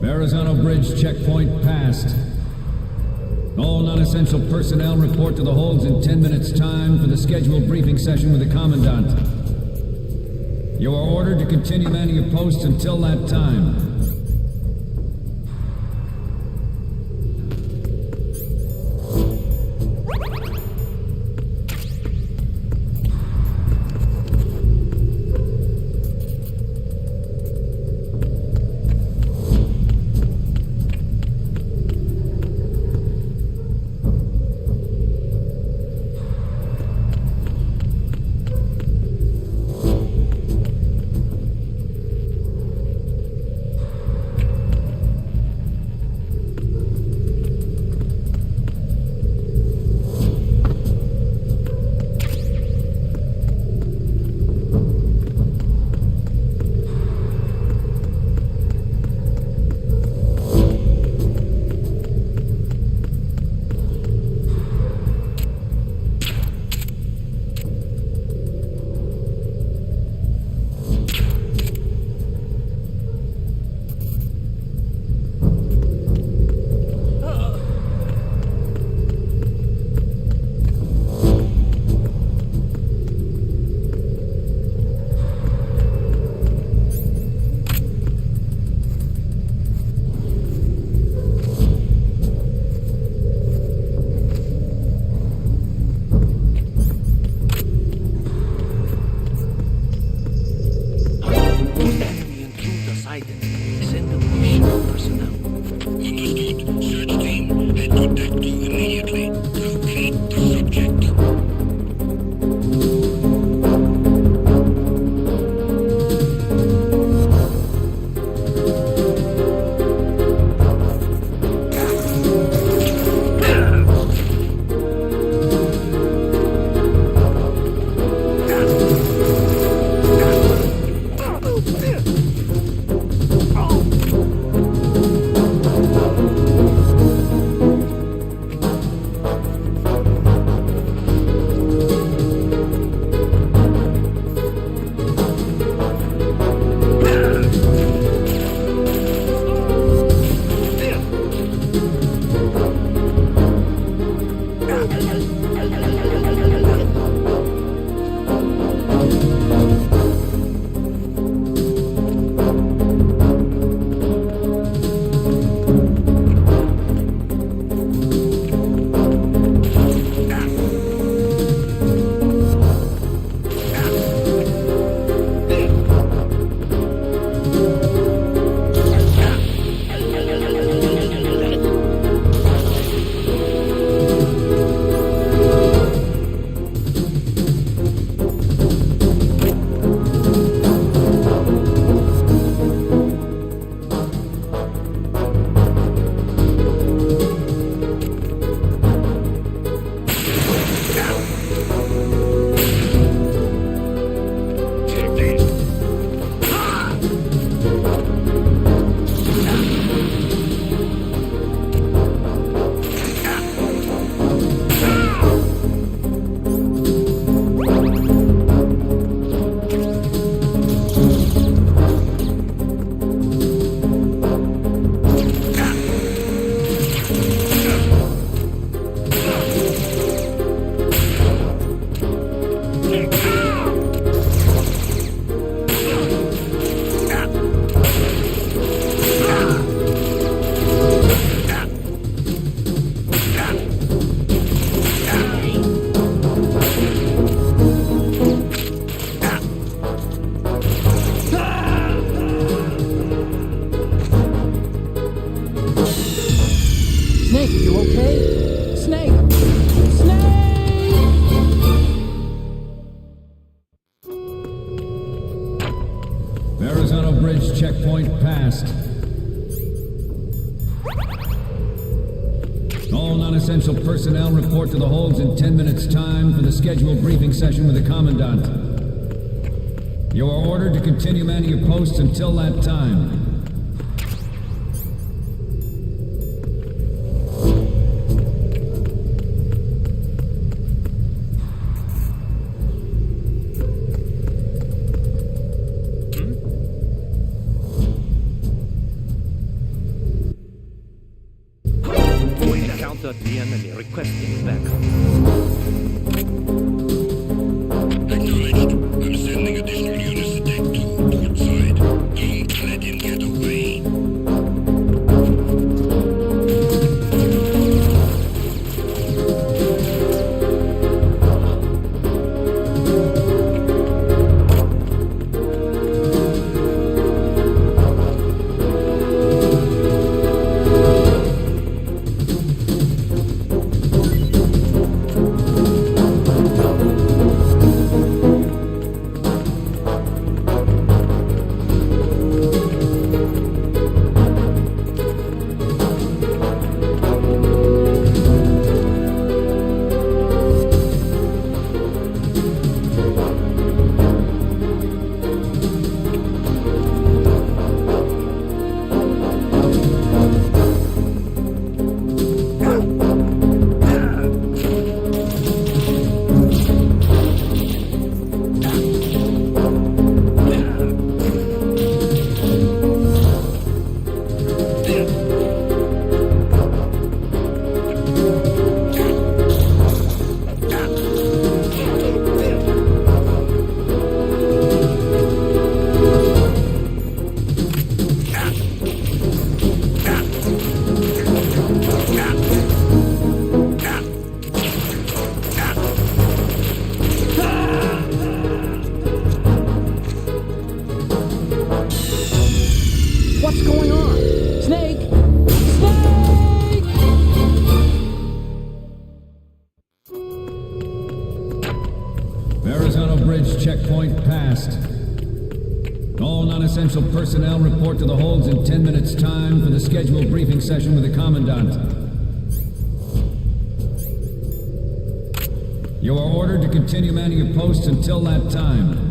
Verrazano Bridge checkpoint passed. All non-essential personnel report to the holds in 10 minutes' time for the scheduled briefing session with the Commandant. You are ordered to continue manning your posts until that time. Snake, you okay? Snake! Snake! Verrazano Bridge checkpoint passed. All non-essential personnel report to the holds in 10 minutes' time for the scheduled briefing session with the Commandant. You are ordered to continue manning your posts until that time. We encountered the enemy requesting backup. Acknowledged. I'm sending additional units to Deck 2, port side. Don't let him get away. What's going on? Snake! Snake! Verrazano Bridge checkpoint passed. All non-essential personnel report to the holds in 10 minutes' time for the scheduled briefing session with the Commandant. You are ordered to continue manning your posts until that time.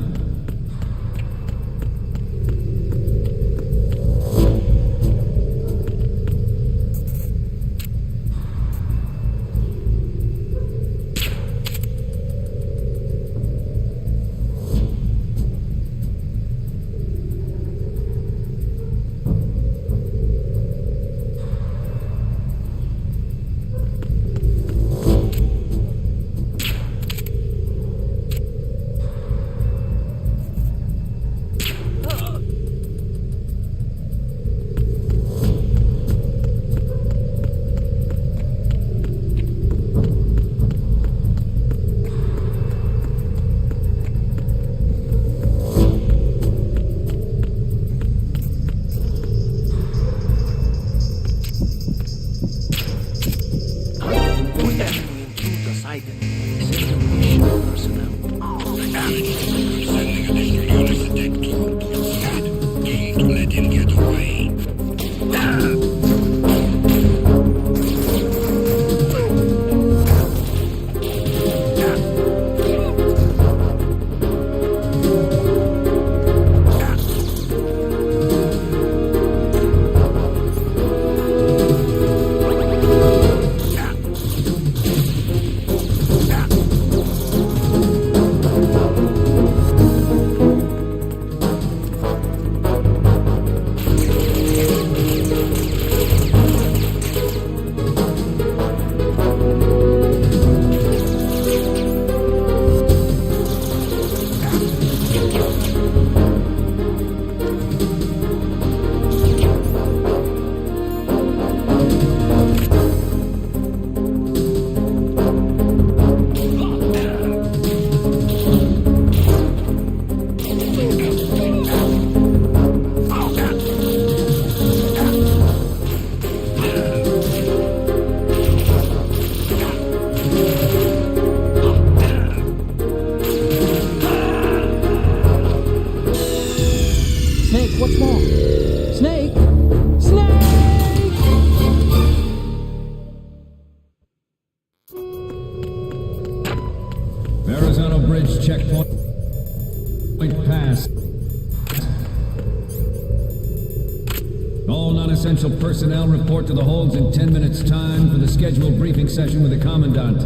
non-essential personnel report to the holds in 10 minutes' time for the scheduled briefing session with the Commandant.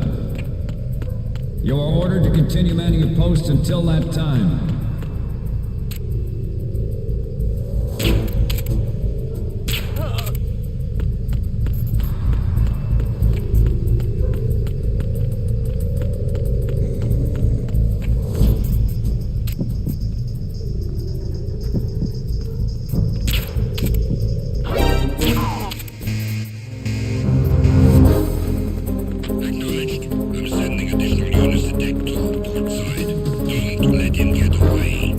You are ordered to continue manning your posts until that time. Acknowledged. I'm sending additional units to Deck 2, port side. Don't let him get away.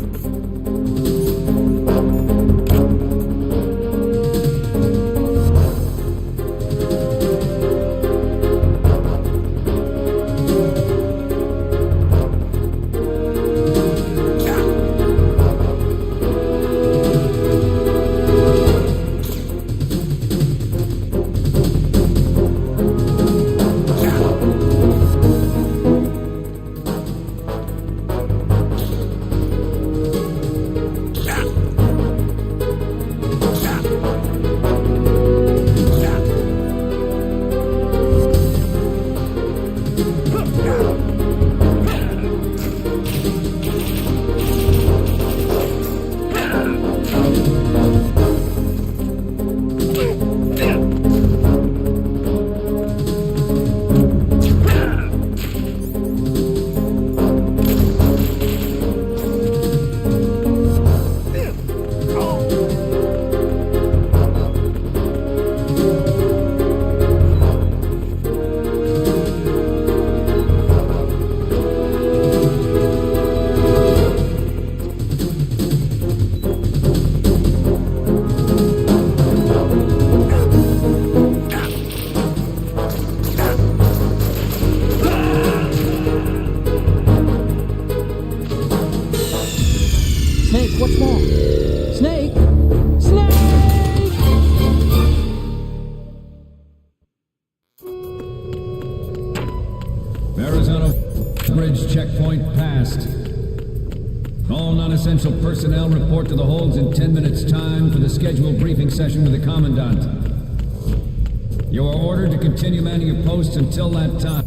Snake, what's wrong? Snake! Snake! Arizona Bridge checkpoint passed. All non-essential personnel report to the holds in 10 minutes' time for the scheduled briefing session with the Commandant. You are ordered to continue manning your posts until that time.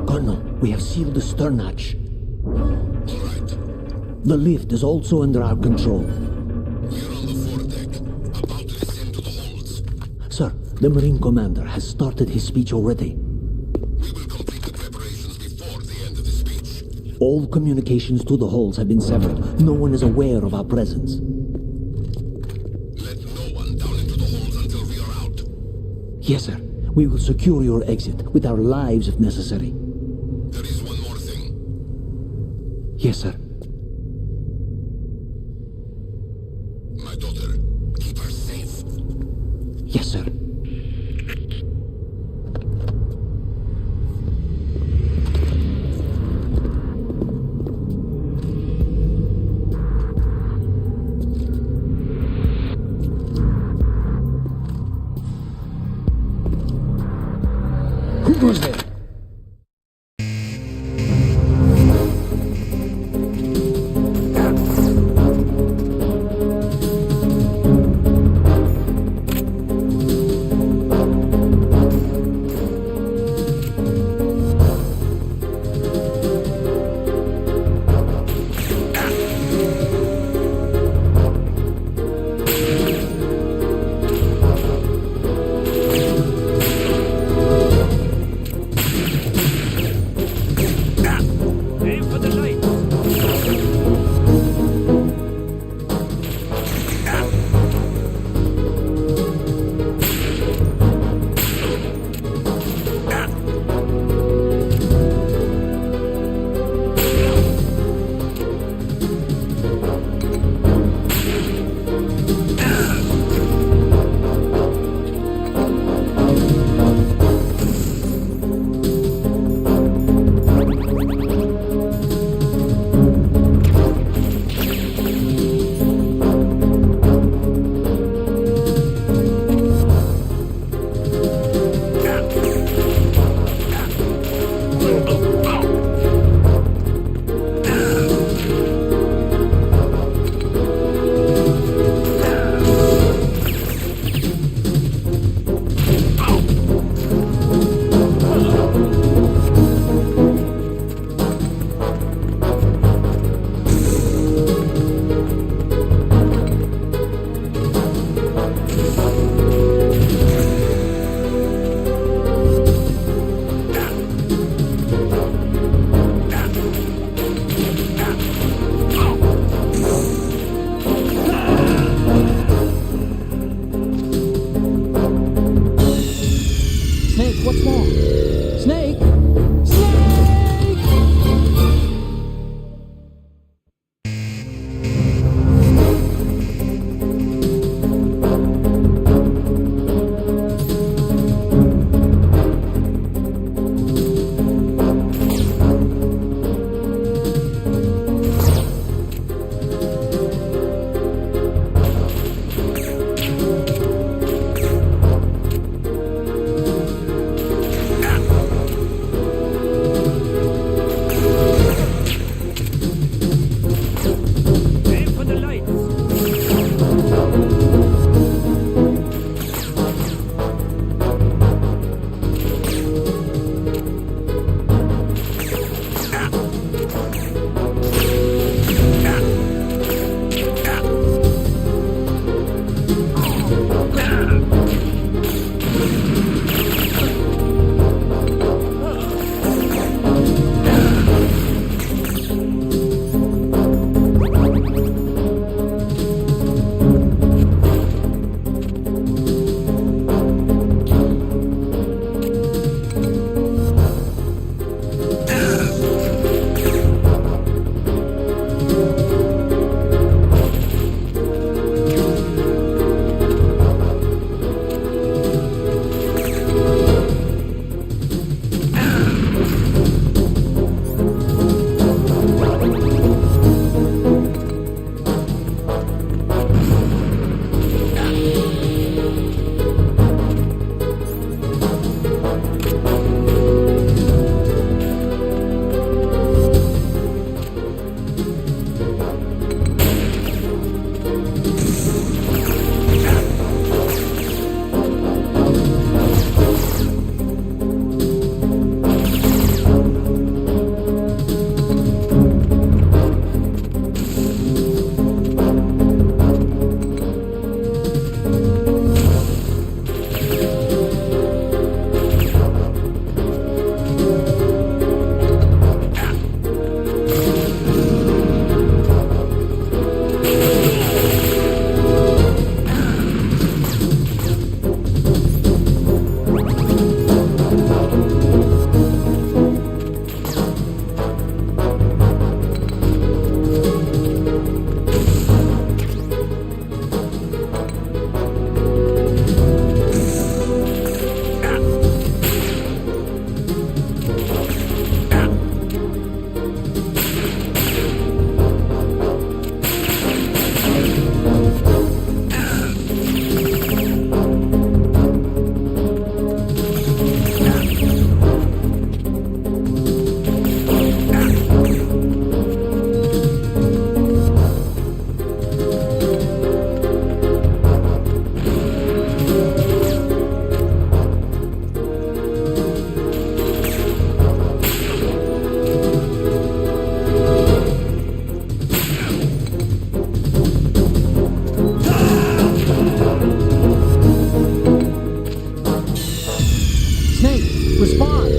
Colonel, we have sealed the stern hatch. The lift is also under our control. Sir, the Marine Commander has started his speech already. All communications to the hulls have been severed. No one is aware of our presence. Let no one down into the holes until we are out. Yes, sir. We will secure your exit with our lives if necessary. There is one more thing. Yes, sir. My daughter, keep her safe. Yes, sir. Who goes there? respond!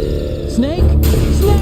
Snake? Snake!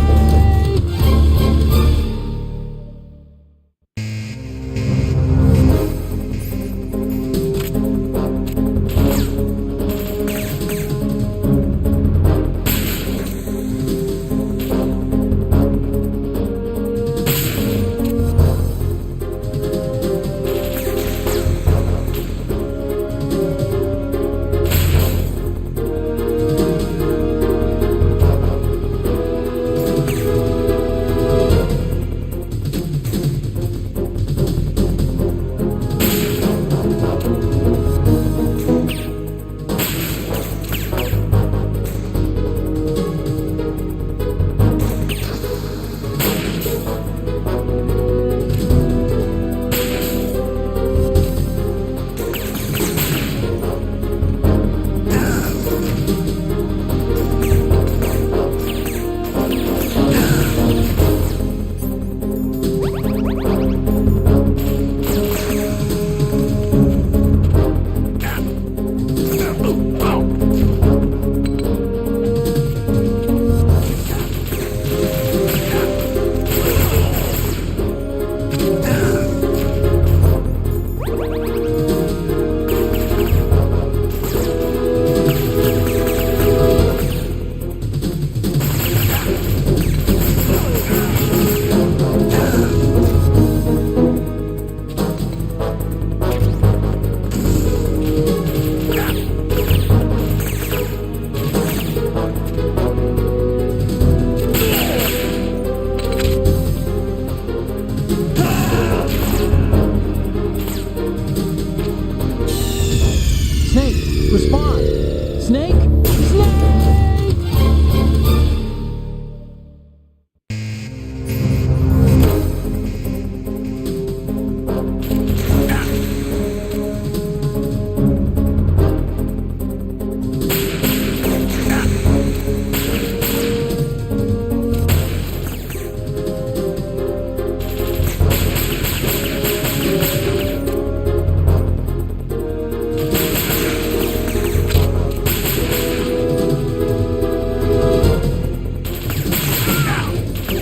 Snake, respond! Snake? Snake!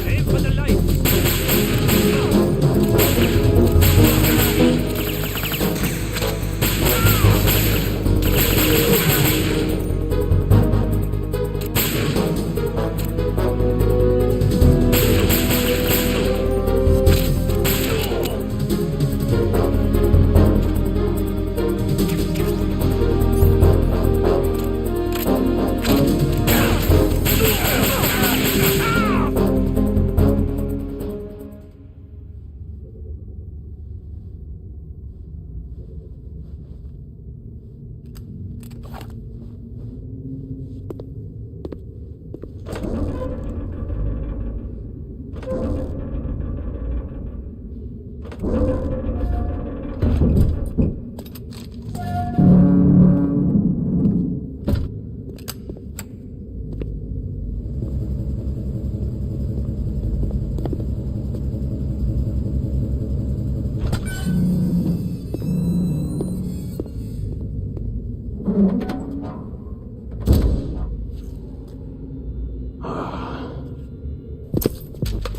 Aim for the light.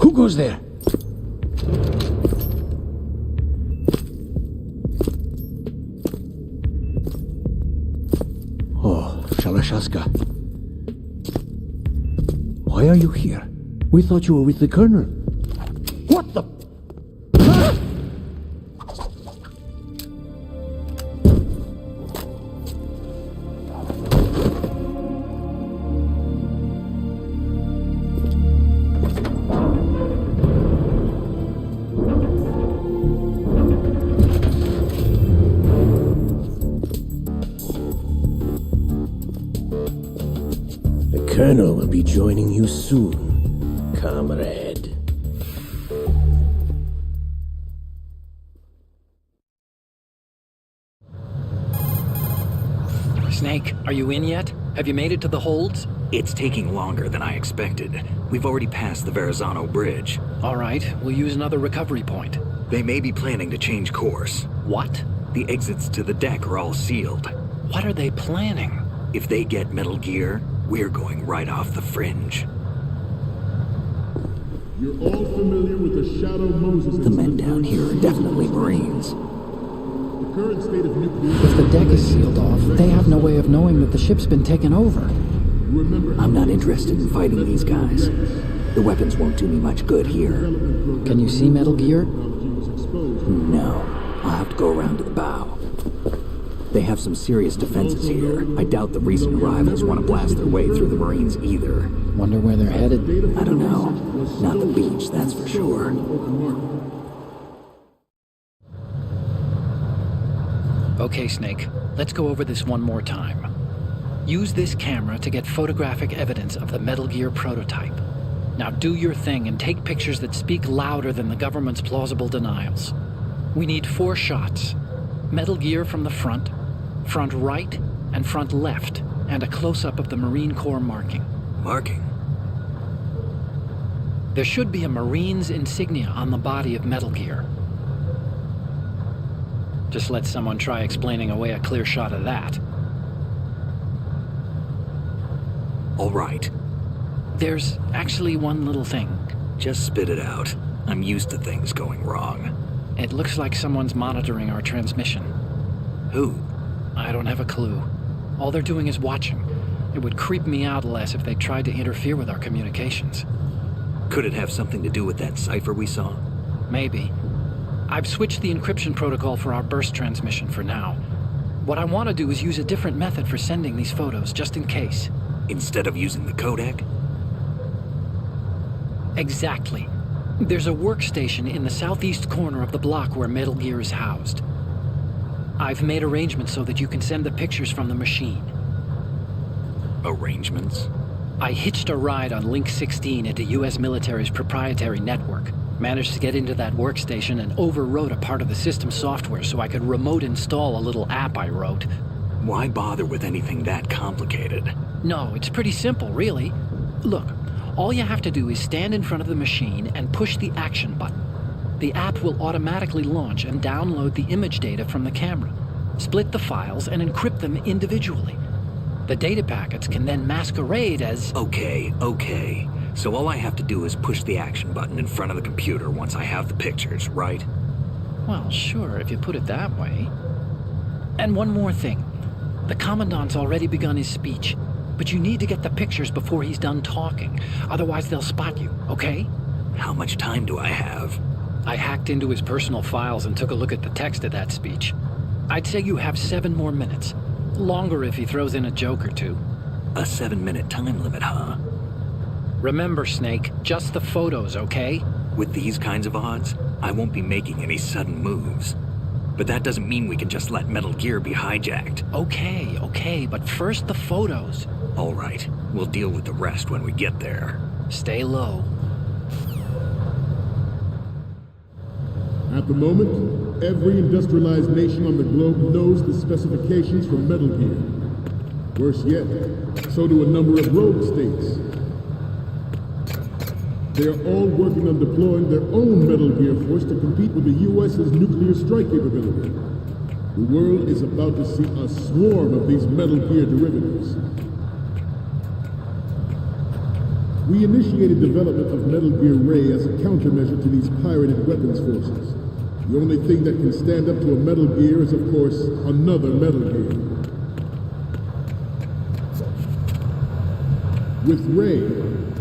Who goes there? Oh, Shalashaska. Why are you here? We thought you were with the Colonel. What the... The Colonel will be joining you soon, comrade. Snake, are you in yet? Have you made it to the holds? It's taking longer than I expected. We've already passed the Verrazano Bridge. All right, we'll use another recovery point. They may be planning to change course. What? The exits to the deck are all sealed. What are they planning? If they get Metal Gear, We're going right off the fringe. You're all familiar with the Shadow Moses The men down here are definitely Marines. The current state of nuclear... If the deck is sealed off, they have no way of knowing that the ship's been taken over. I'm not interested in fighting these guys. The weapons won't do me much good here. Can you see Metal Gear? No. I'll have to go around to the bow. They have some serious defenses here. I doubt the recent arrivals want to blast their way through the Marines either. Wonder where they're headed? I don't know. Not the beach, that's for sure. Okay, Snake. Let's go over this one more time. Use this camera to get photographic evidence of the Metal Gear prototype. Now do your thing and take pictures that speak louder than the government's plausible denials. We need 4 shots. Metal Gear from the front right, and front left, and a close-up of the Marine Corps marking. Marking? There should be a Marine's insignia on the body of Metal Gear. Just let someone try explaining away a clear shot of that. All right. There's actually one little thing. Just spit it out. I'm used to things going wrong. It looks like someone's monitoring our transmission. Who? I don't have a clue. All they're doing is watching. It would creep me out less if they tried to interfere with our communications. Could it have something to do with that cipher we saw? Maybe. I've switched the encryption protocol for our burst transmission for now. What I want to do is use a different method for sending these photos, just in case. Instead of using the codec? Exactly. There's a workstation in the southeast corner of the block where Metal Gear is housed. I've made arrangements so that you can send the pictures from the machine. Arrangements? I hitched a ride on Link 16 into U.S. military's proprietary network. Managed to get into that workstation and overwrote a part of the system software so I could remote install a little app I wrote. Why bother with anything that complicated? No, it's pretty simple, really. Look, all you have to do is stand in front of the machine and push the action button. The app will automatically launch and download the image data from the camera, split the files, and encrypt them individually. The data packets can then masquerade as... Okay. So all I have to do is push the action button in front of the computer once I have the pictures, right? Well, sure, if you put it that way. And one more thing. The Commandant's already begun his speech, but you need to get the pictures before he's done talking. Otherwise, they'll spot you, okay? How much time do I have? I hacked into his personal files and took a look at the text of that speech. I'd say you have 7 more minutes. Longer if he throws in a joke or two. A 7-minute time limit, huh? Remember, Snake, just the photos, okay? With these kinds of odds, I won't be making any sudden moves. But that doesn't mean we can just let Metal Gear be hijacked. Okay, but first the photos. All right, we'll deal with the rest when we get there. Stay low. At the moment, every industrialized nation on the globe knows the specifications for Metal Gear. Worse yet, so do a number of rogue states. They are all working on deploying their own Metal Gear force to compete with the U.S.'s nuclear strike capability. The world is about to see a swarm of these Metal Gear derivatives. We initiated development of Metal Gear Ray as a countermeasure to these pirated weapons forces. The only thing that can stand up to a Metal Gear is, of course, another Metal Gear. With Ray,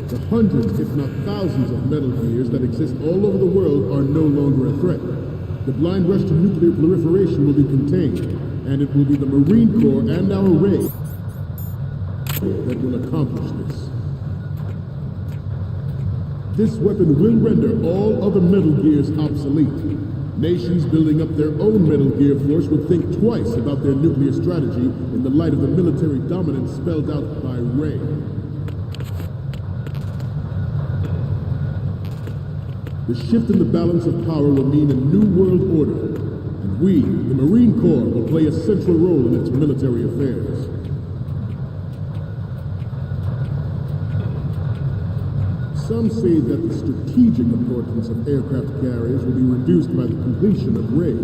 the hundreds, if not thousands of Metal Gears that exist all over the world are no longer a threat. The blind rush to nuclear proliferation will be contained, and it will be the Marine Corps and our Ray that will accomplish this. This weapon will render all other Metal Gears obsolete. Nations building up their own Metal Gear force would think twice about their nuclear strategy in the light of the military dominance spelled out by Ray. The shift in the balance of power will mean a new world order, and we, the Marine Corps, will play a central role in its military affairs. Some say that the strategic importance of aircraft carriers will be reduced by the completion of Ray.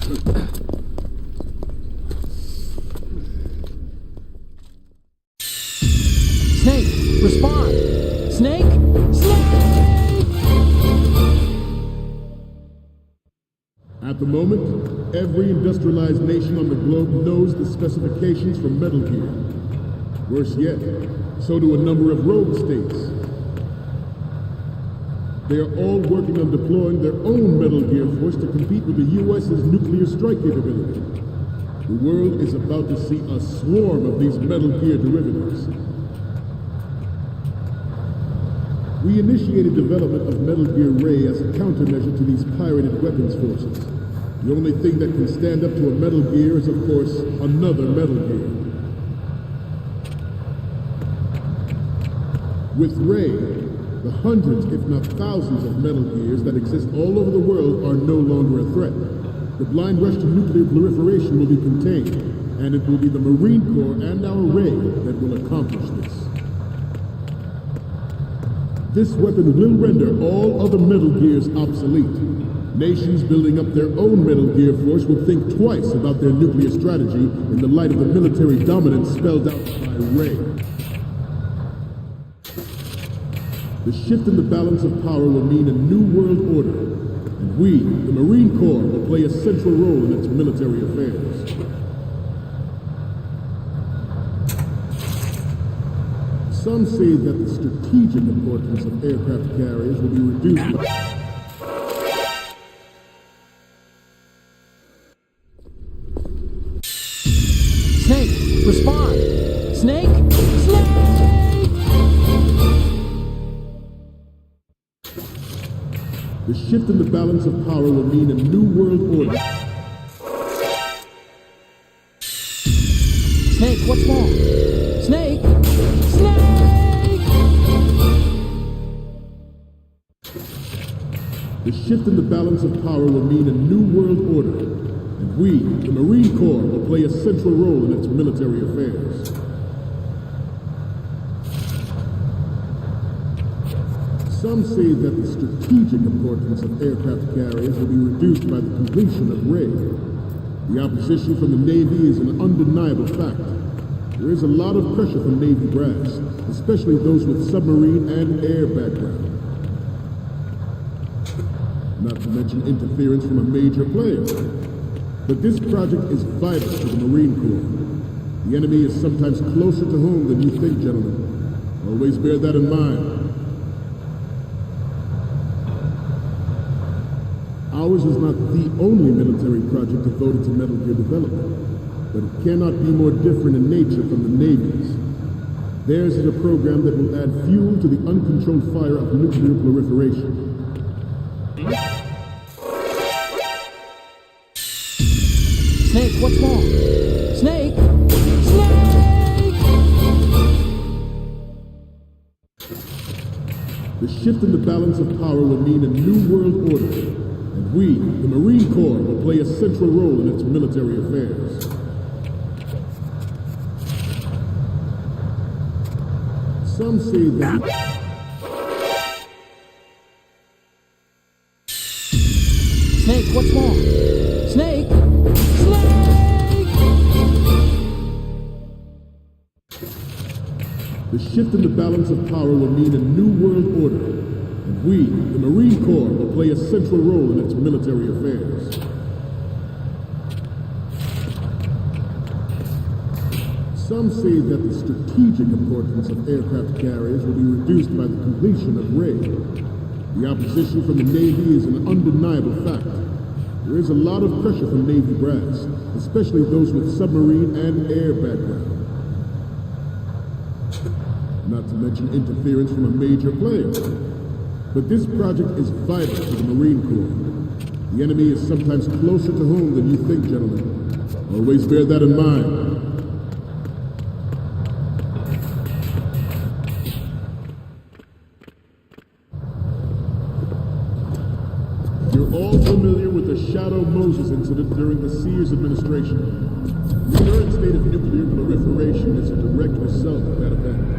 Snake, respond! Snake! Snake! At the moment, every industrialized nation on the globe knows the specifications for Metal Gear. Worse yet, so do a number of rogue states. They are all working on deploying their own Metal Gear force to compete with the U.S.'s nuclear strike capability. The world is about to see a swarm of these Metal Gear derivatives. We initiated development of Metal Gear Ray as a countermeasure to these pirated weapons forces. The only thing that can stand up to a Metal Gear is, of course, another Metal Gear. With Ray, the hundreds, if not thousands, of Metal Gears that exist all over the world are no longer a threat. The blind rush to nuclear proliferation will be contained, and it will be the Marine Corps and our Ray that will accomplish this. This weapon will render all other Metal Gears obsolete. Nations building up their own Metal Gear force will think twice about their nuclear strategy in the light of the military dominance spelled out by Ray. The shift in the balance of power will mean a new world order, and we, the Marine Corps, will play a central role in its military affairs. Some say that the strategic importance of aircraft carriers will be reduced by... Snake, respond! Snake! Snake! The shift in the balance of power will mean a new world order. Snake, what's wrong? Snake! Snake! The shift in the balance of power will mean a new world order, and we, the Marine Corps, will play a central role in its military affairs. Some say that the strategic importance of aircraft carriers will be reduced by the completion of Ray. The opposition from the Navy is an undeniable fact. There is a lot of pressure from Navy brass, especially those with submarine and air background. Not to mention interference from a major player. But this project is vital to the Marine Corps. The enemy is sometimes closer to home than you think, gentlemen. Always bear that in mind. Ours is not the only military project devoted to Metal Gear development, but it cannot be more different in nature from the Navy's. Theirs is a program that will add fuel to the uncontrolled fire of nuclear proliferation. Snake, what's wrong? Snake! Snake! The shift in the balance of power will mean a new world order, and we, the Marine Corps, will play a central role in its military affairs. Some say that... Snake, what's wrong? Snake! The shift in the balance of power will mean a new world order, and we, the Marine Corps, will play a central role in its military affairs. Some say that the strategic importance of aircraft carriers will be reduced by the completion of Ray. The opposition from the Navy is an undeniable fact. There is a lot of pressure from Navy brass, especially those with submarine and air background. Not to mention interference from a major player. But this project is vital to the Marine Corps. The enemy is sometimes closer to home than you think, gentlemen. Always bear that in mind. You're all familiar with the Shadow Moses incident during the Sears administration. The current state of nuclear proliferation is a direct result of that event.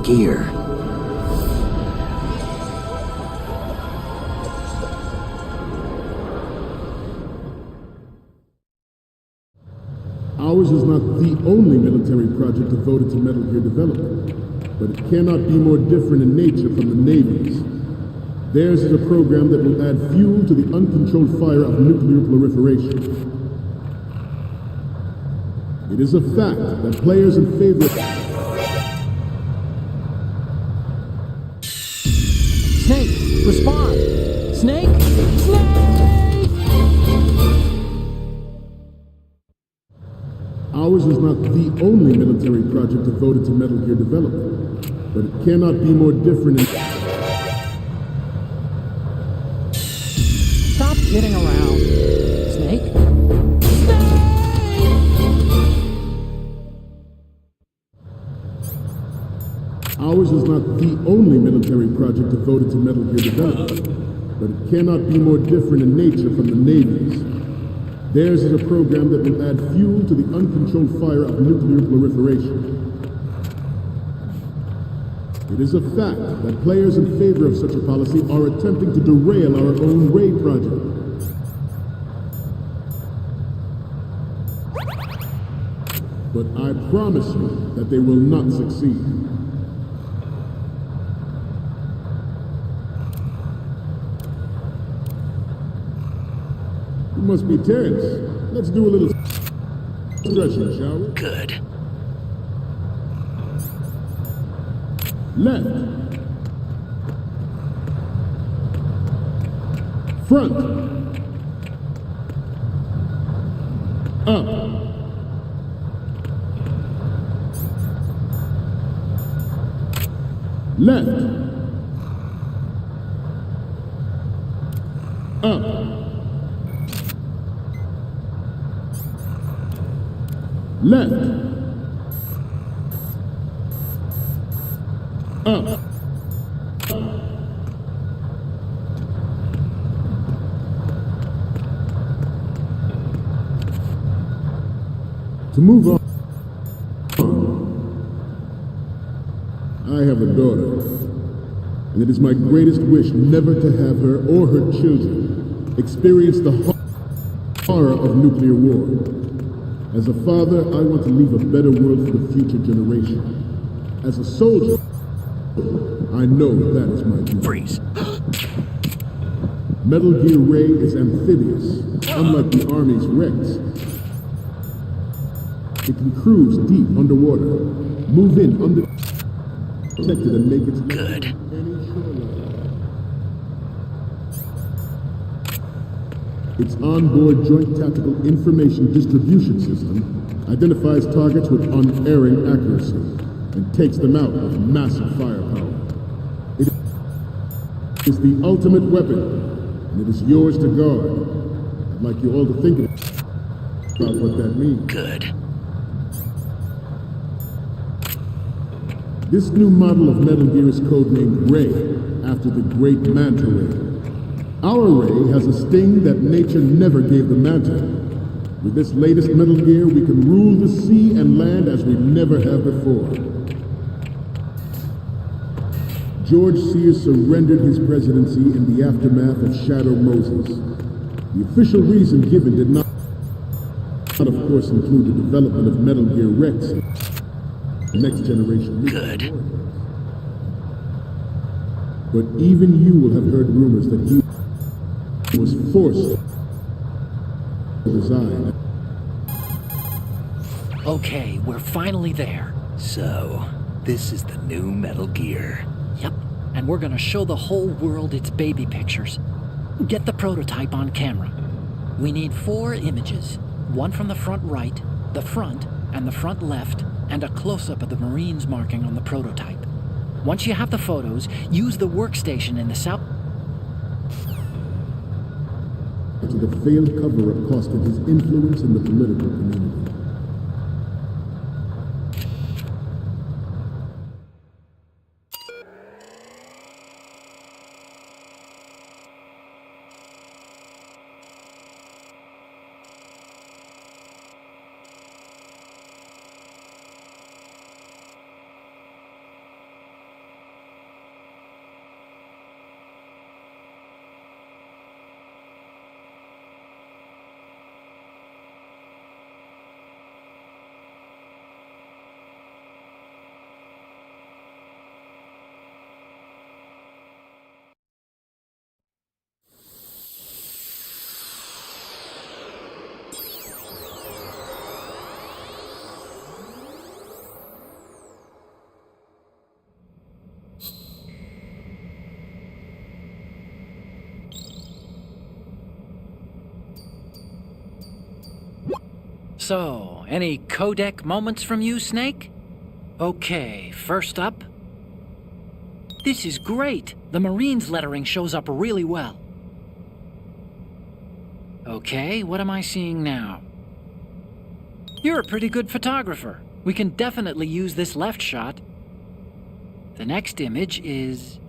Gear. Ours is not the only military project devoted to Metal Gear development, but it cannot be more different in nature from the Navy's. Theirs is a program that will add fuel to the uncontrolled fire of nuclear proliferation. It is a fact that players in favor of... Snake, respond! Snake? Snake! Ours is not the only military project devoted to Metal Gear development, but it cannot be more different in... Stop kidding around. Snake? Ours is not the only military project devoted to Metal Gear development, but it cannot be more different in nature from the Navy's. Theirs is a program that will add fuel to the uncontrolled fire of nuclear proliferation. It is a fact that players in favor of such a policy are attempting to derail our own Ray project. But I promise you that they will not succeed. You must be tense. Let's do a little stretching, shall we? Good. Left. Front. Up. Left. Up. Left. Up. To move on, I have a daughter, and it is my greatest wish never to have her or her children experience the horror of nuclear war. As a father, I want to leave a better world for the future generation. As a soldier, I know that is my duty. Freeze. Metal Gear Ray is amphibious, unlike the Army's Rex. It can cruise deep underwater, move in undetected, and make its way Good. to any shoreline. Its onboard Joint Tactical Information Distribution System identifies targets with unerring accuracy and takes them out with massive firepower. It is the ultimate weapon, and it is yours to guard. I'd like you all to think about what that means. Good. This new model of Metal Gear is codenamed Ray, after the great Manta Ray. Our Ray has a sting that nature never gave the Manta. With this latest Metal Gear, we can rule the sea and land as we never have before. George Sears surrendered his presidency in the aftermath of Shadow Moses. The official reason given did not, of course, include the development of Metal Gear Rex. Next generation. Good. But even you will have heard rumors that he was forced to resign. Okay, we're finally there. So, this is the new Metal Gear. Yep, and we're gonna show the whole world its baby pictures. Get the prototype on camera. We need 4 images. One from the front right, the front, and the front left, and a close-up of the Marines marking on the prototype. Once you have the photos, use the workstation in the south... To the failed cover-up costed his influence in the political community. So, any codec moments from you, Snake? Okay, first up. This is great. The Marines lettering shows up really well. Okay, what am I seeing now? You're a pretty good photographer. We can definitely use this left shot. The next image is...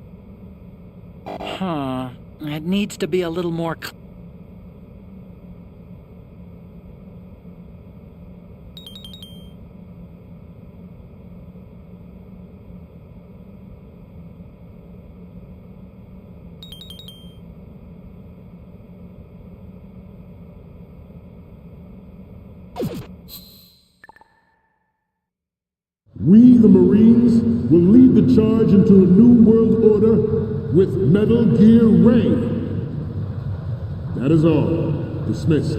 It needs to be a little more We, the Marines, will lead the charge into a new world order with Metal Gear Ray. That is all. Dismissed.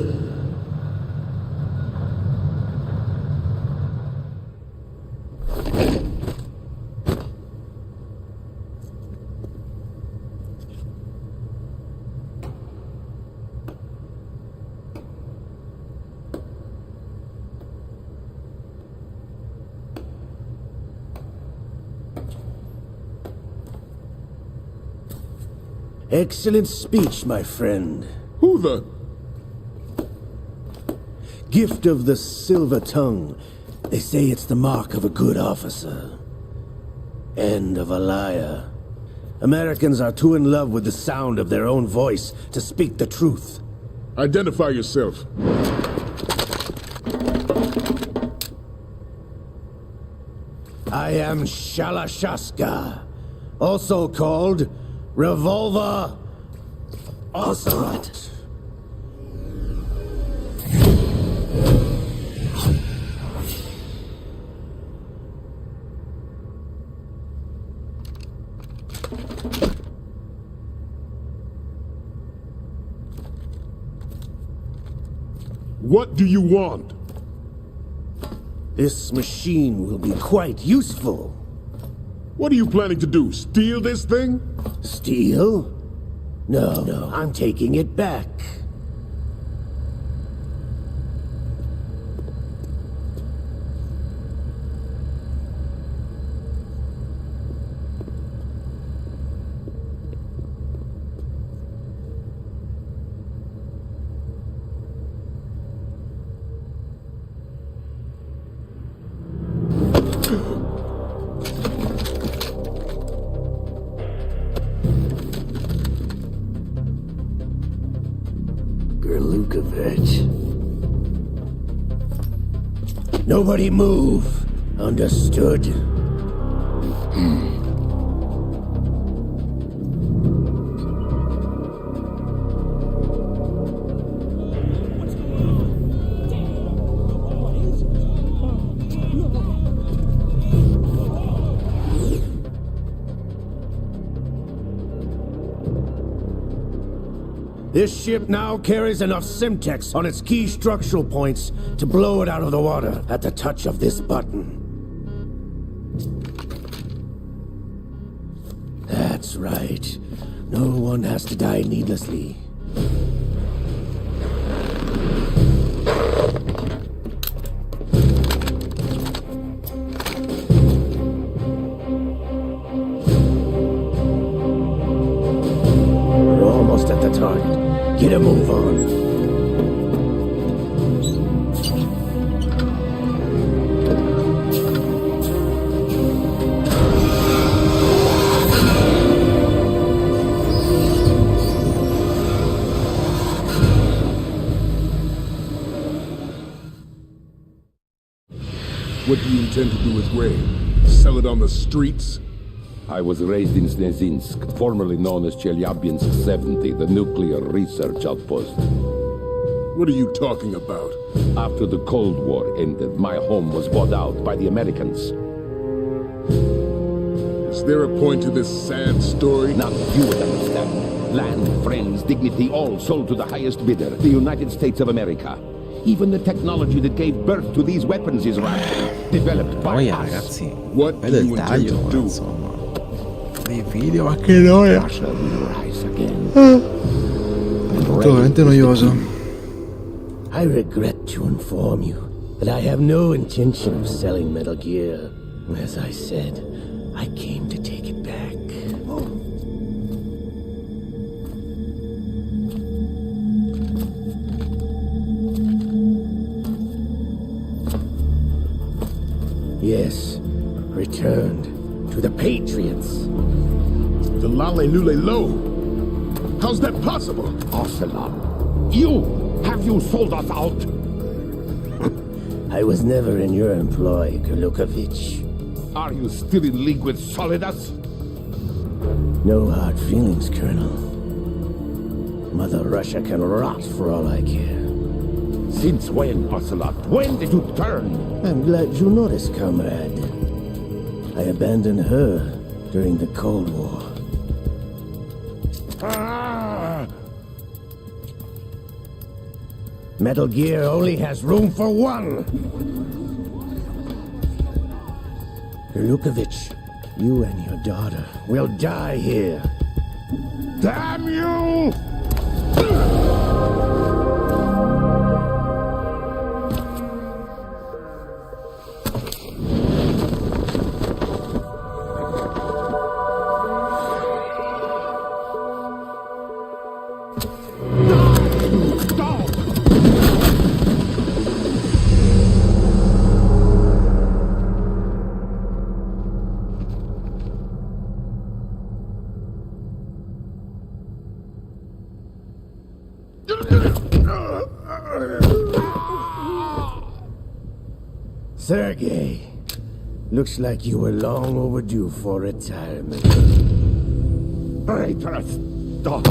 Excellent speech, my friend. Who the? Gift of the silver tongue. They say it's the mark of a good officer. End of a liar. Americans are too in love with the sound of their own voice to speak the truth. Identify yourself. I am Shalashaska, also called Revolver Ocelot. What do you want? This machine will be quite useful. What are you planning to do? Steal this thing? Steal? No, I'm taking it back. Nobody move. Understood? This ship now carries enough Simtex on its key structural points to blow it out of the water at the touch of this button. That's right. No one has to die needlessly. We're almost at the target. Get a move on. What do you intend to do with Ray? Sell it on the streets? I was raised in Snezinsk, formerly known as Chelyabinsk 70, the nuclear research outpost. What are you talking about? After the Cold War ended, my home was bought out by the Americans. Is there a point to this sad story? None you would understand. Land, friends, dignity, all sold to the highest bidder, the United States of America. Even the technology that gave birth to these weapons is rationed, developed by us. Ragazzi, What do you intend to do? Insomma. Dei video, ma che noia. Tutto veramente noioso. I regret to inform you But I have no intention of selling Metal Gear. As I said, I came to take it back. Yes, returned to the Patriots. The Lale Lule Lo. How's that possible? Ocelot, have you sold us out? I was never in your employ, Kurlukovich. Are you still in league with Solidus? No hard feelings, Colonel. Mother Russia can rot for all I care. Since when, Ocelot? When did you turn? I'm glad you noticed, comrade. I abandoned her during the Cold War. Metal Gear only has room for one! Kurlukovich, you and your daughter will die here. Damn you! Sergei, looks like you were long overdue for retirement. Traitorous dog!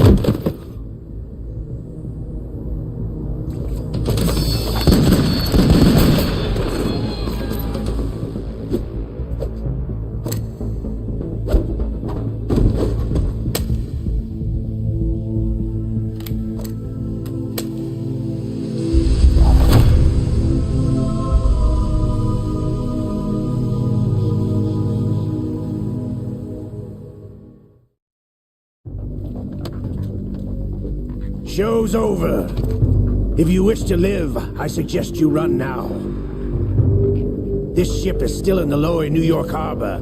Show's over. If you wish to live, I suggest you run now. This ship is still in the lower New York harbor.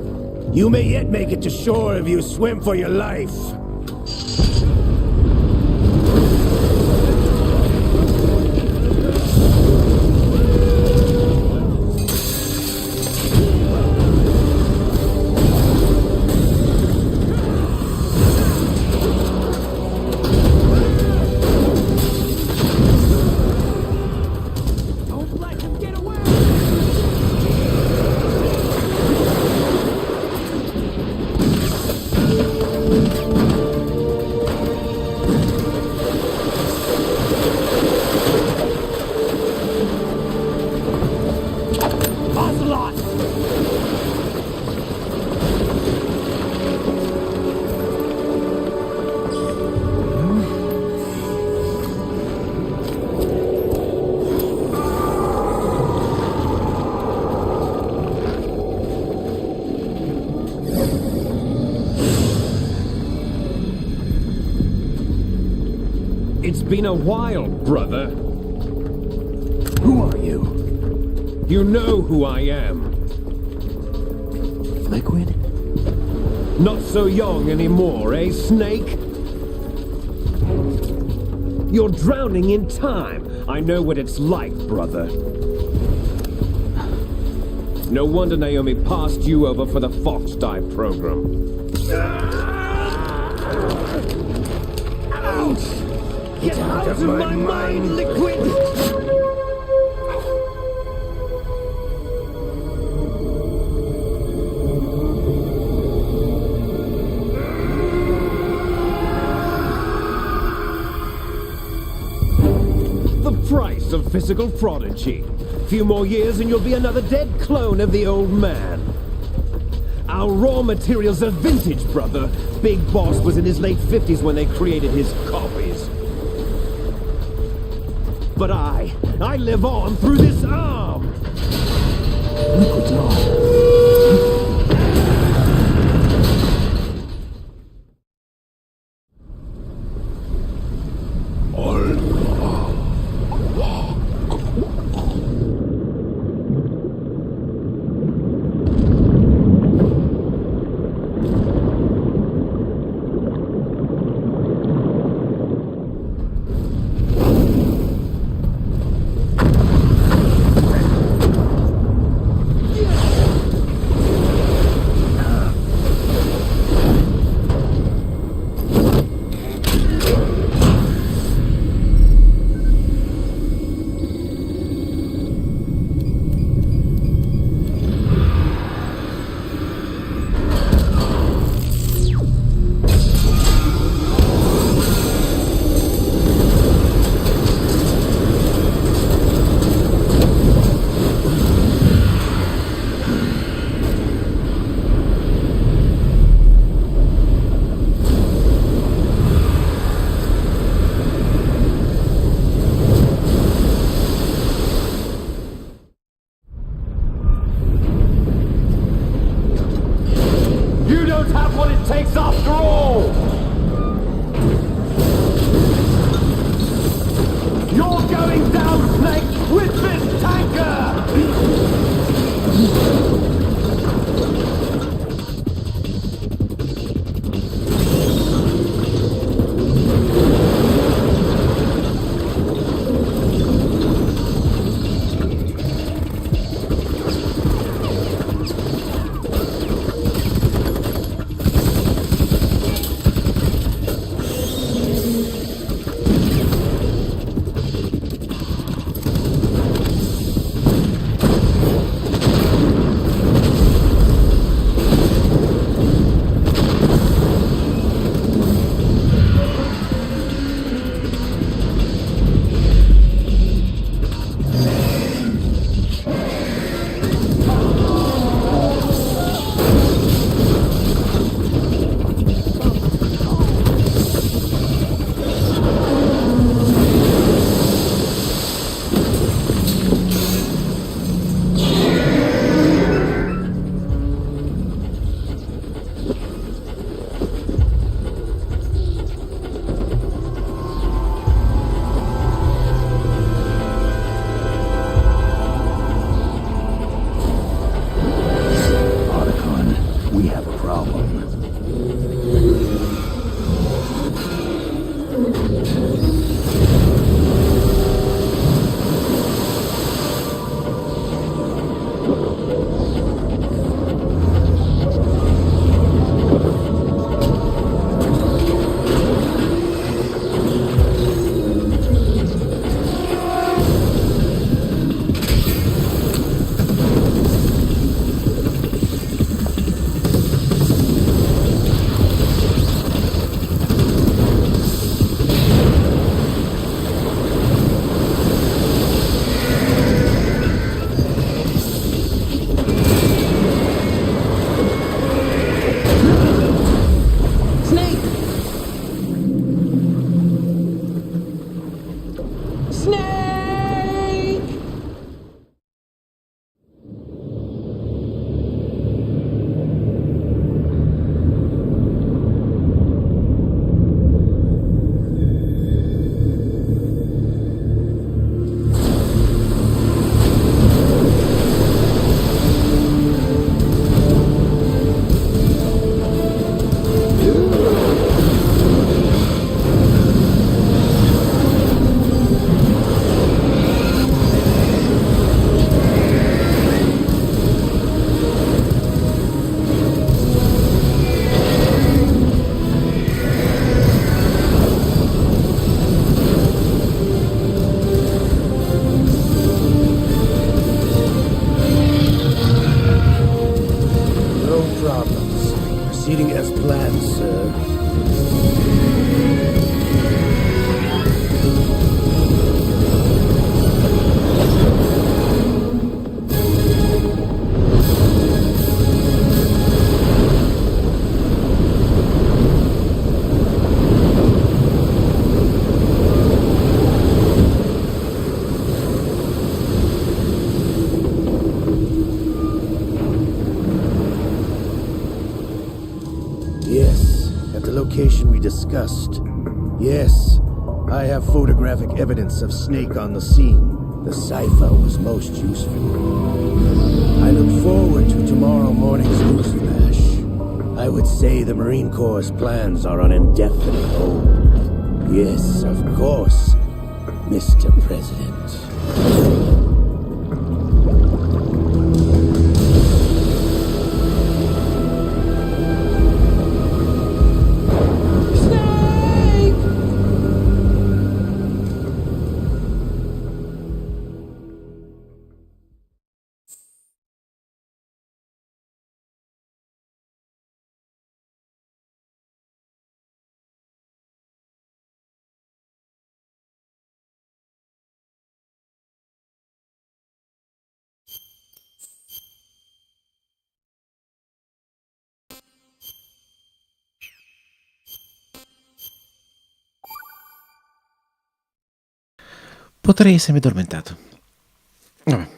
You may yet make it to shore if you swim for your life. It's been a while, brother. Who are you? You know who I am. Liquid? Not so young anymore, eh, Snake? You're drowning in time. I know what it's like, brother. No wonder Naomi passed you over for the Fox Die program. Ouch! Get out of my mind, Liquid! The price of physical prodigy. Few more years and you'll be another dead clone of the old man. Our raw materials are vintage, brother. Big Boss was in his late 50s when they created his copies. But I live on through this arm! Liquid's on. location we discussed. Yes, I have photographic evidence of Snake on the scene. The cipher was most useful. I look forward to tomorrow morning's news flash. I would say the Marine Corps' plans are on indefinite hold. Yes, of course, Mr. President. Potrei essermi addormentato. Vabbè.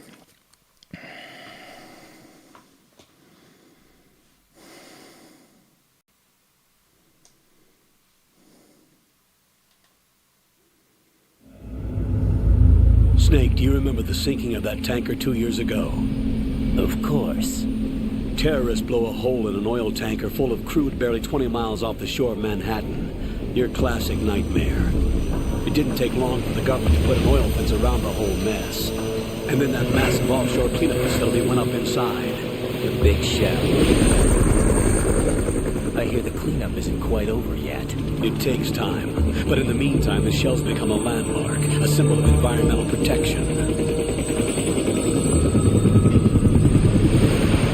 Snake, do you remember the sinking of that tanker 2 years ago? Of course. Terrorists blow a hole in an oil tanker full of crude barely 20 miles off the shore of Manhattan. Your classic nightmare. It didn't take long for the government to put an oil fence around the whole mess. And then that massive offshore cleanup facility went up inside. The big shell. I hear the cleanup isn't quite over yet. It takes time. But in the meantime, the shell's become a landmark, a symbol of environmental protection.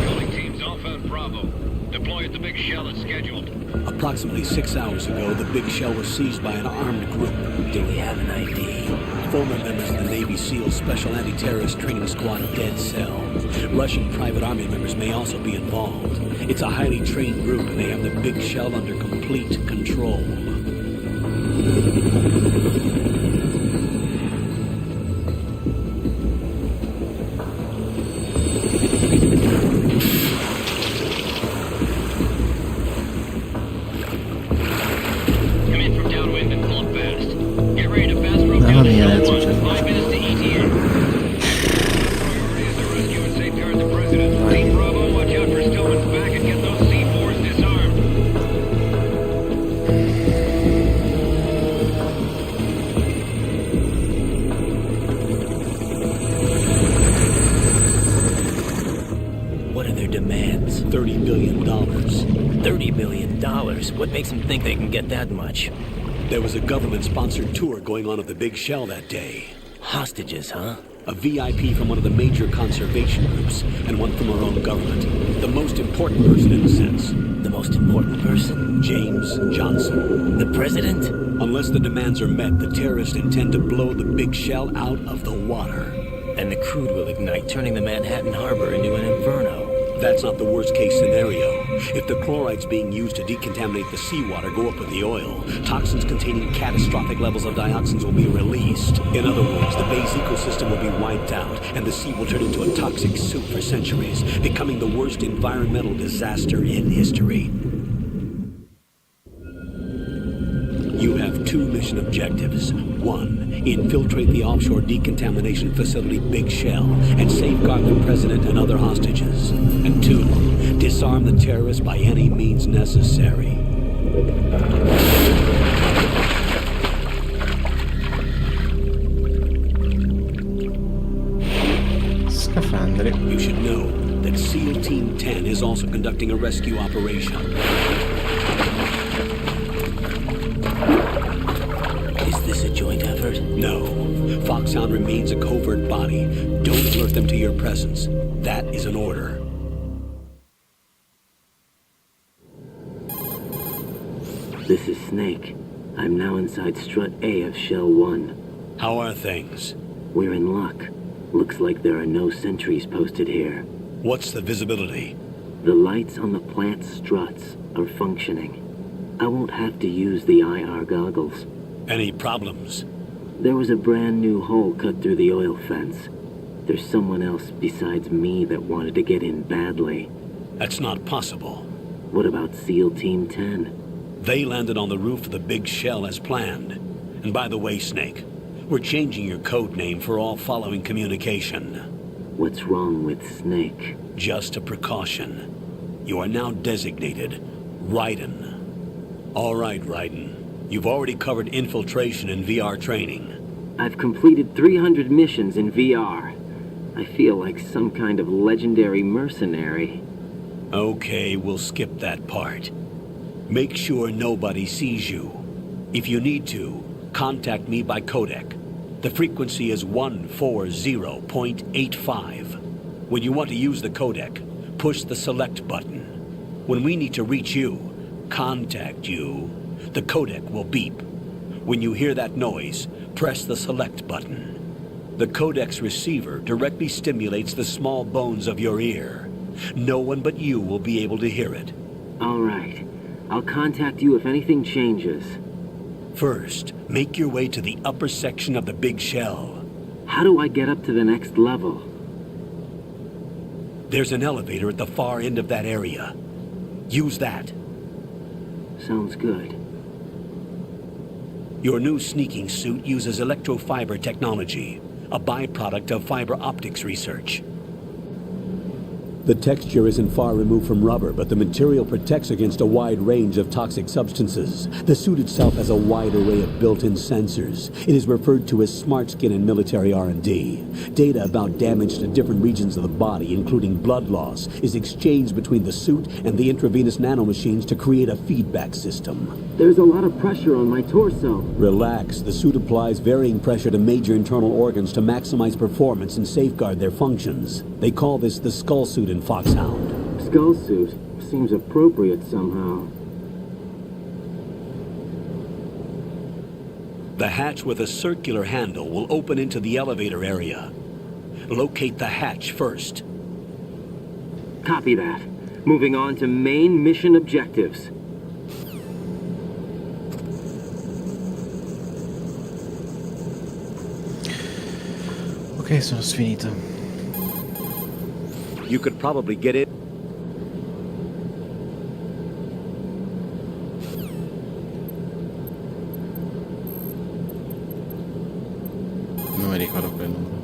Calling teams Alpha and Bravo. Deploy at the big shell as scheduled. Approximately 6 hours ago, the big shell was seized by an armed group. Do we have an ID? Former members of the Navy SEAL Special Anti-Terrorist Training Squad Dead Cell. Russian private army members may also be involved. It's a highly trained group, and they have the big shell under complete control. Come in from downwind and pull up fast. Get ready to fast rope Mamma down to mia, Shell that's 1. successo. 5 minutes to ETA. Priority is to rescue and safeguard the President. Team Bravo, watch out for Stillman's back and get those C4s disarmed. What are their demands? $30 billion. $30 billion? What makes them think they can get that much? There was a government-sponsored tour going on of the big shell that day. Hostages, huh? A VIP from one of the major conservation groups, and one from our own government. The most important person in a sense. The most important person? James Johnson. The president? Unless the demands are met, the terrorists intend to blow the big shell out of the water. And the crude will ignite, turning the Manhattan Harbor into an inferno. That's not the worst-case scenario. If the chlorides being used to decontaminate the seawater go up with the oil, toxins containing catastrophic levels of dioxins will be released. In other words, the bay's ecosystem will be wiped out, and the sea will turn into a toxic soup for centuries, becoming the worst environmental disaster in history. You have 2 mission objectives. 1, infiltrate the offshore decontamination facility Big Shell and safeguard the president and other hostages. And 2, disarm the terrorists by any means necessary. Scafandri. You should know that SEAL Team 10 is also conducting a rescue operation. Is this a joint effort? No. Foxhound remains a covert body. Don't alert them to your presence. That is an order. This is Snake. I'm now inside Strut A of Shell 1. How are things? We're in luck. Looks like there are no sentries posted here. What's the visibility? The lights on the plant struts are functioning. I won't have to use the IR goggles. Any problems? There was a brand new hole cut through the oil fence. There's someone else besides me that wanted to get in badly. That's not possible. What about SEAL Team 10? They landed on the roof of the big shell as planned. And by the way, Snake, we're changing your code name for all following communication. What's wrong with Snake? Just a precaution. You are now designated Raiden. All right, Raiden. You've already covered infiltration and VR training. I've completed 300 missions in VR. I feel like some kind of legendary mercenary. Okay, we'll skip that part. Make sure nobody sees you. If you need to, contact me by codec. The frequency is 140.85. When you want to use the codec, push the select button. When we need to reach you, contact you, the codec will beep. When you hear that noise, press the select button. The codec's receiver directly stimulates the small bones of your ear. No one but you will be able to hear it. All right. I'll contact you if anything changes. First, make your way to the upper section of the big shell. How do I get up to the next level? There's an elevator at the far end of that area. Use that. Sounds good. Your new sneaking suit uses electrofiber technology, a byproduct of fiber optics research. The texture isn't far removed from rubber, but the material protects against a wide range of toxic substances. The suit itself has a wide array of built-in sensors. It is referred to as smart skin in military R&D. Data about damage to different regions of the body, including blood loss, is exchanged between the suit and the intravenous nanomachines to create a feedback system. There's a lot of pressure on my torso. Relax. The suit applies varying pressure to major internal organs to maximize performance and safeguard their functions. They call this the skull suit in Foxhound. Skull suit seems appropriate somehow. The hatch with a circular handle will open into the elevator area. Locate the hatch first. Copy that. Moving on to main mission objectives. Ok, sono sfinito. You could probably get it. Non mi ricordo quel numero.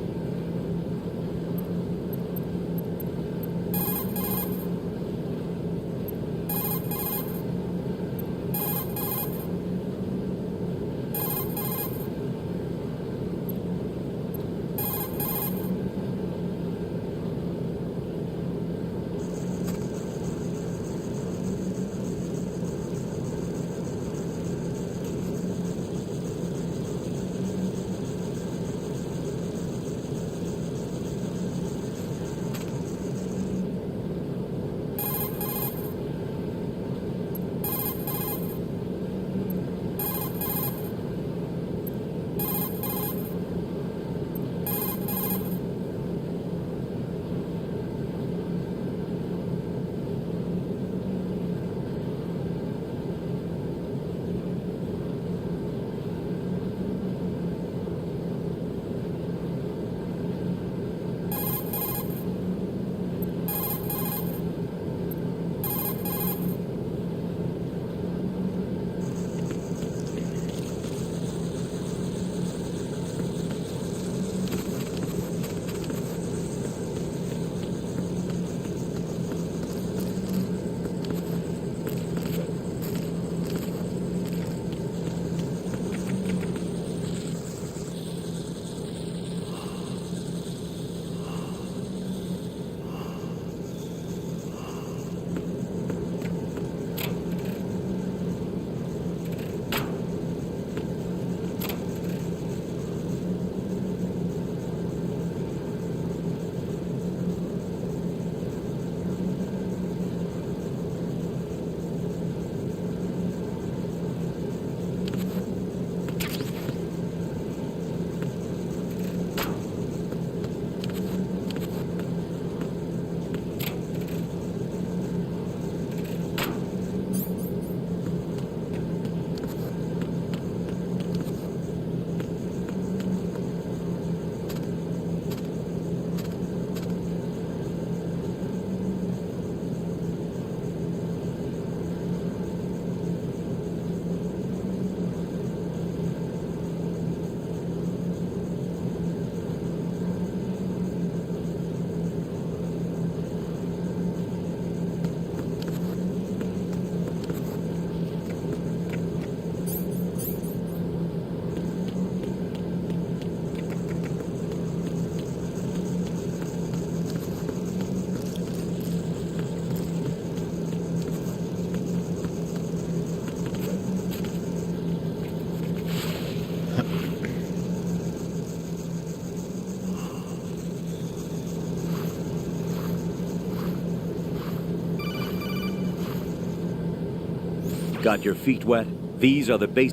Got your feet wet? These are the base...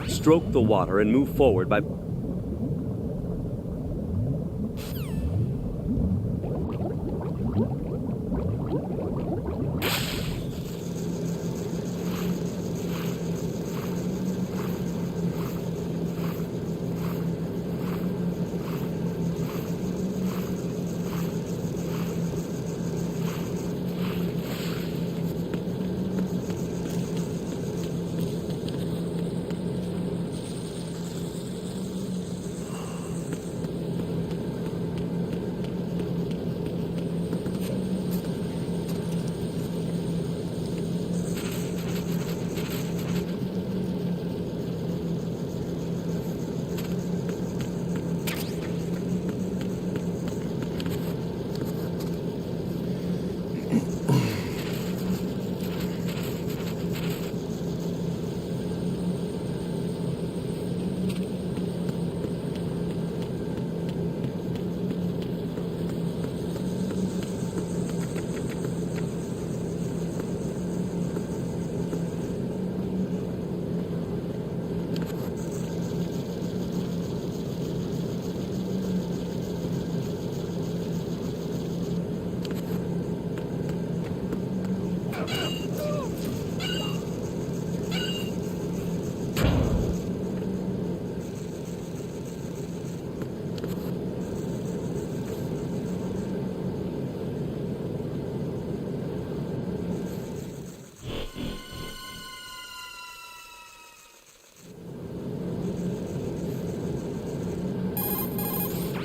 Stroke the water and move forward by...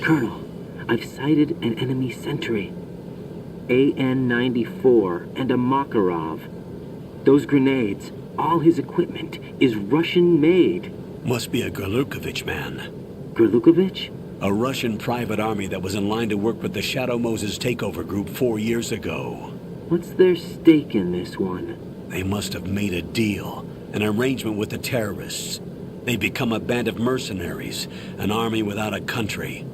Colonel, I've sighted an enemy sentry. AN-94 and a Makarov. Those grenades, all his equipment, is Russian-made. Must be a Gorlukovich man. Gorlukovich? A Russian private army that was in line to work with the Shadow Moses takeover group 4 years ago. What's their stake in this one? They must have made a deal, an arrangement with the terrorists. They become a band of mercenaries, an army without a country.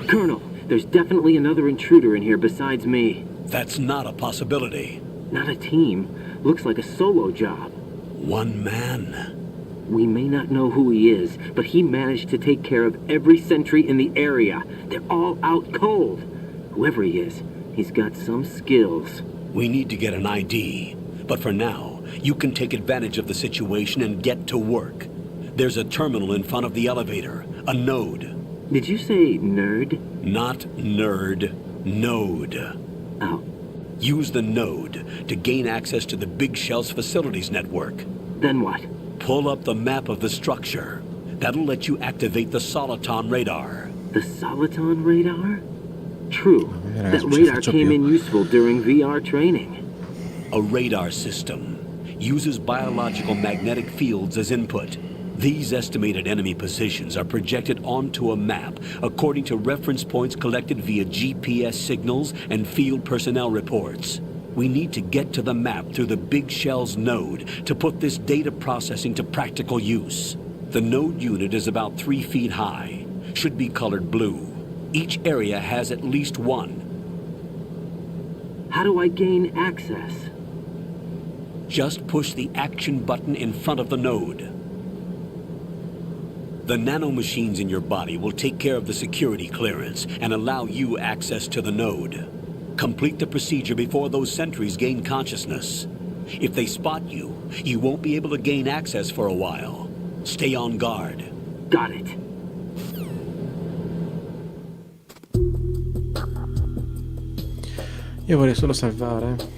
Colonel, there's definitely another intruder in here besides me. That's not a possibility. Not a team. Looks like a solo job. One man. We may not know who he is, but he managed to take care of every sentry in the area. They're all out cold. Whoever he is, he's got some skills. We need to get an ID. But for now, you can take advantage of the situation and get to work. There's a terminal in front of the elevator. A node. Did you say nerd? Not nerd. Node. Oh. Use the node to gain access to the Big Shell's facilities network. Then what? Pull up the map of the structure. That'll let you activate the Soliton radar. The Soliton radar? True. That radar came in useful during VR training. A radar system uses biological magnetic fields as input. These estimated enemy positions are projected onto a map according to reference points collected via GPS signals and field personnel reports. We need to get to the map through the Big Shell's node to put this data processing to practical use. The node unit is about 3 feet high, should be colored blue. Each area has at least one. How do I gain access? Just push the action button in front of the node. The nanomachines in your body will take care of the security clearance and allow you access to the node. Complete the procedure before those sentries gain consciousness. If they spot you, you won't be able to gain access for a while. Stay on guard. Got it. Io vorrei solo salvare.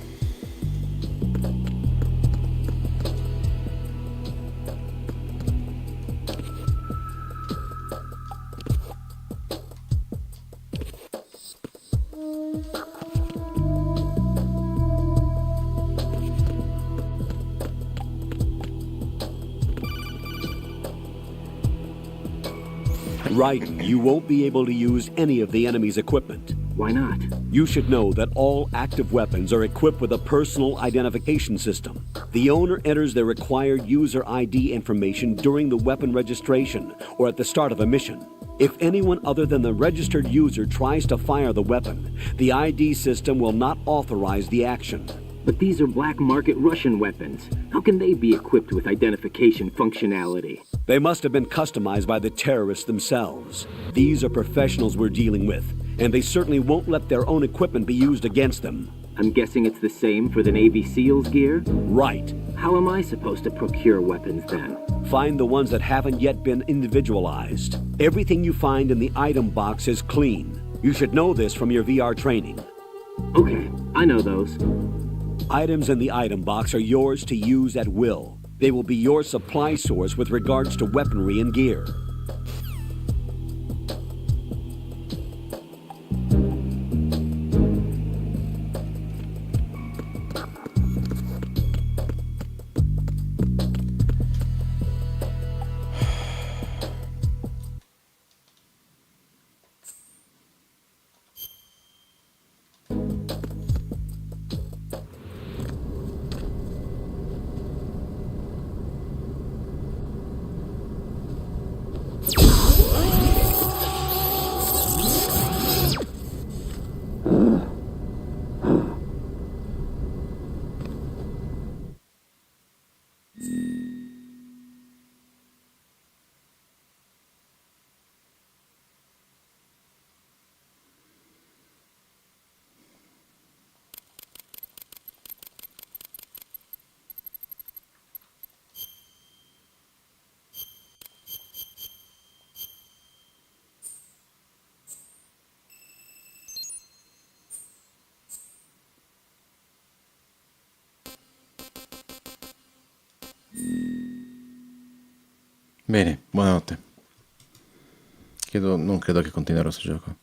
Raiden, you won't be able to use any of the enemy's equipment. Why not? You should know that all active weapons are equipped with a personal identification system. The owner enters their required user ID information during the weapon registration or at the start of a mission. If anyone other than the registered user tries to fire the weapon, the ID system will not authorize the action. But these are black market Russian weapons. How can they be equipped with identification functionality? They must have been customized by the terrorists themselves. These are professionals we're dealing with, and they certainly won't let their own equipment be used against them. I'm guessing it's the same for the Navy SEALs gear? Right. How am I supposed to procure weapons then? Find the ones that haven't yet been individualized. Everything you find in the item box is clean. You should know this from your VR training. Okay, I know those. Items in the item box are yours to use at will. They will be your supply source with regards to weaponry and gear. Bene, buonanotte. Non credo che continuerò questo gioco.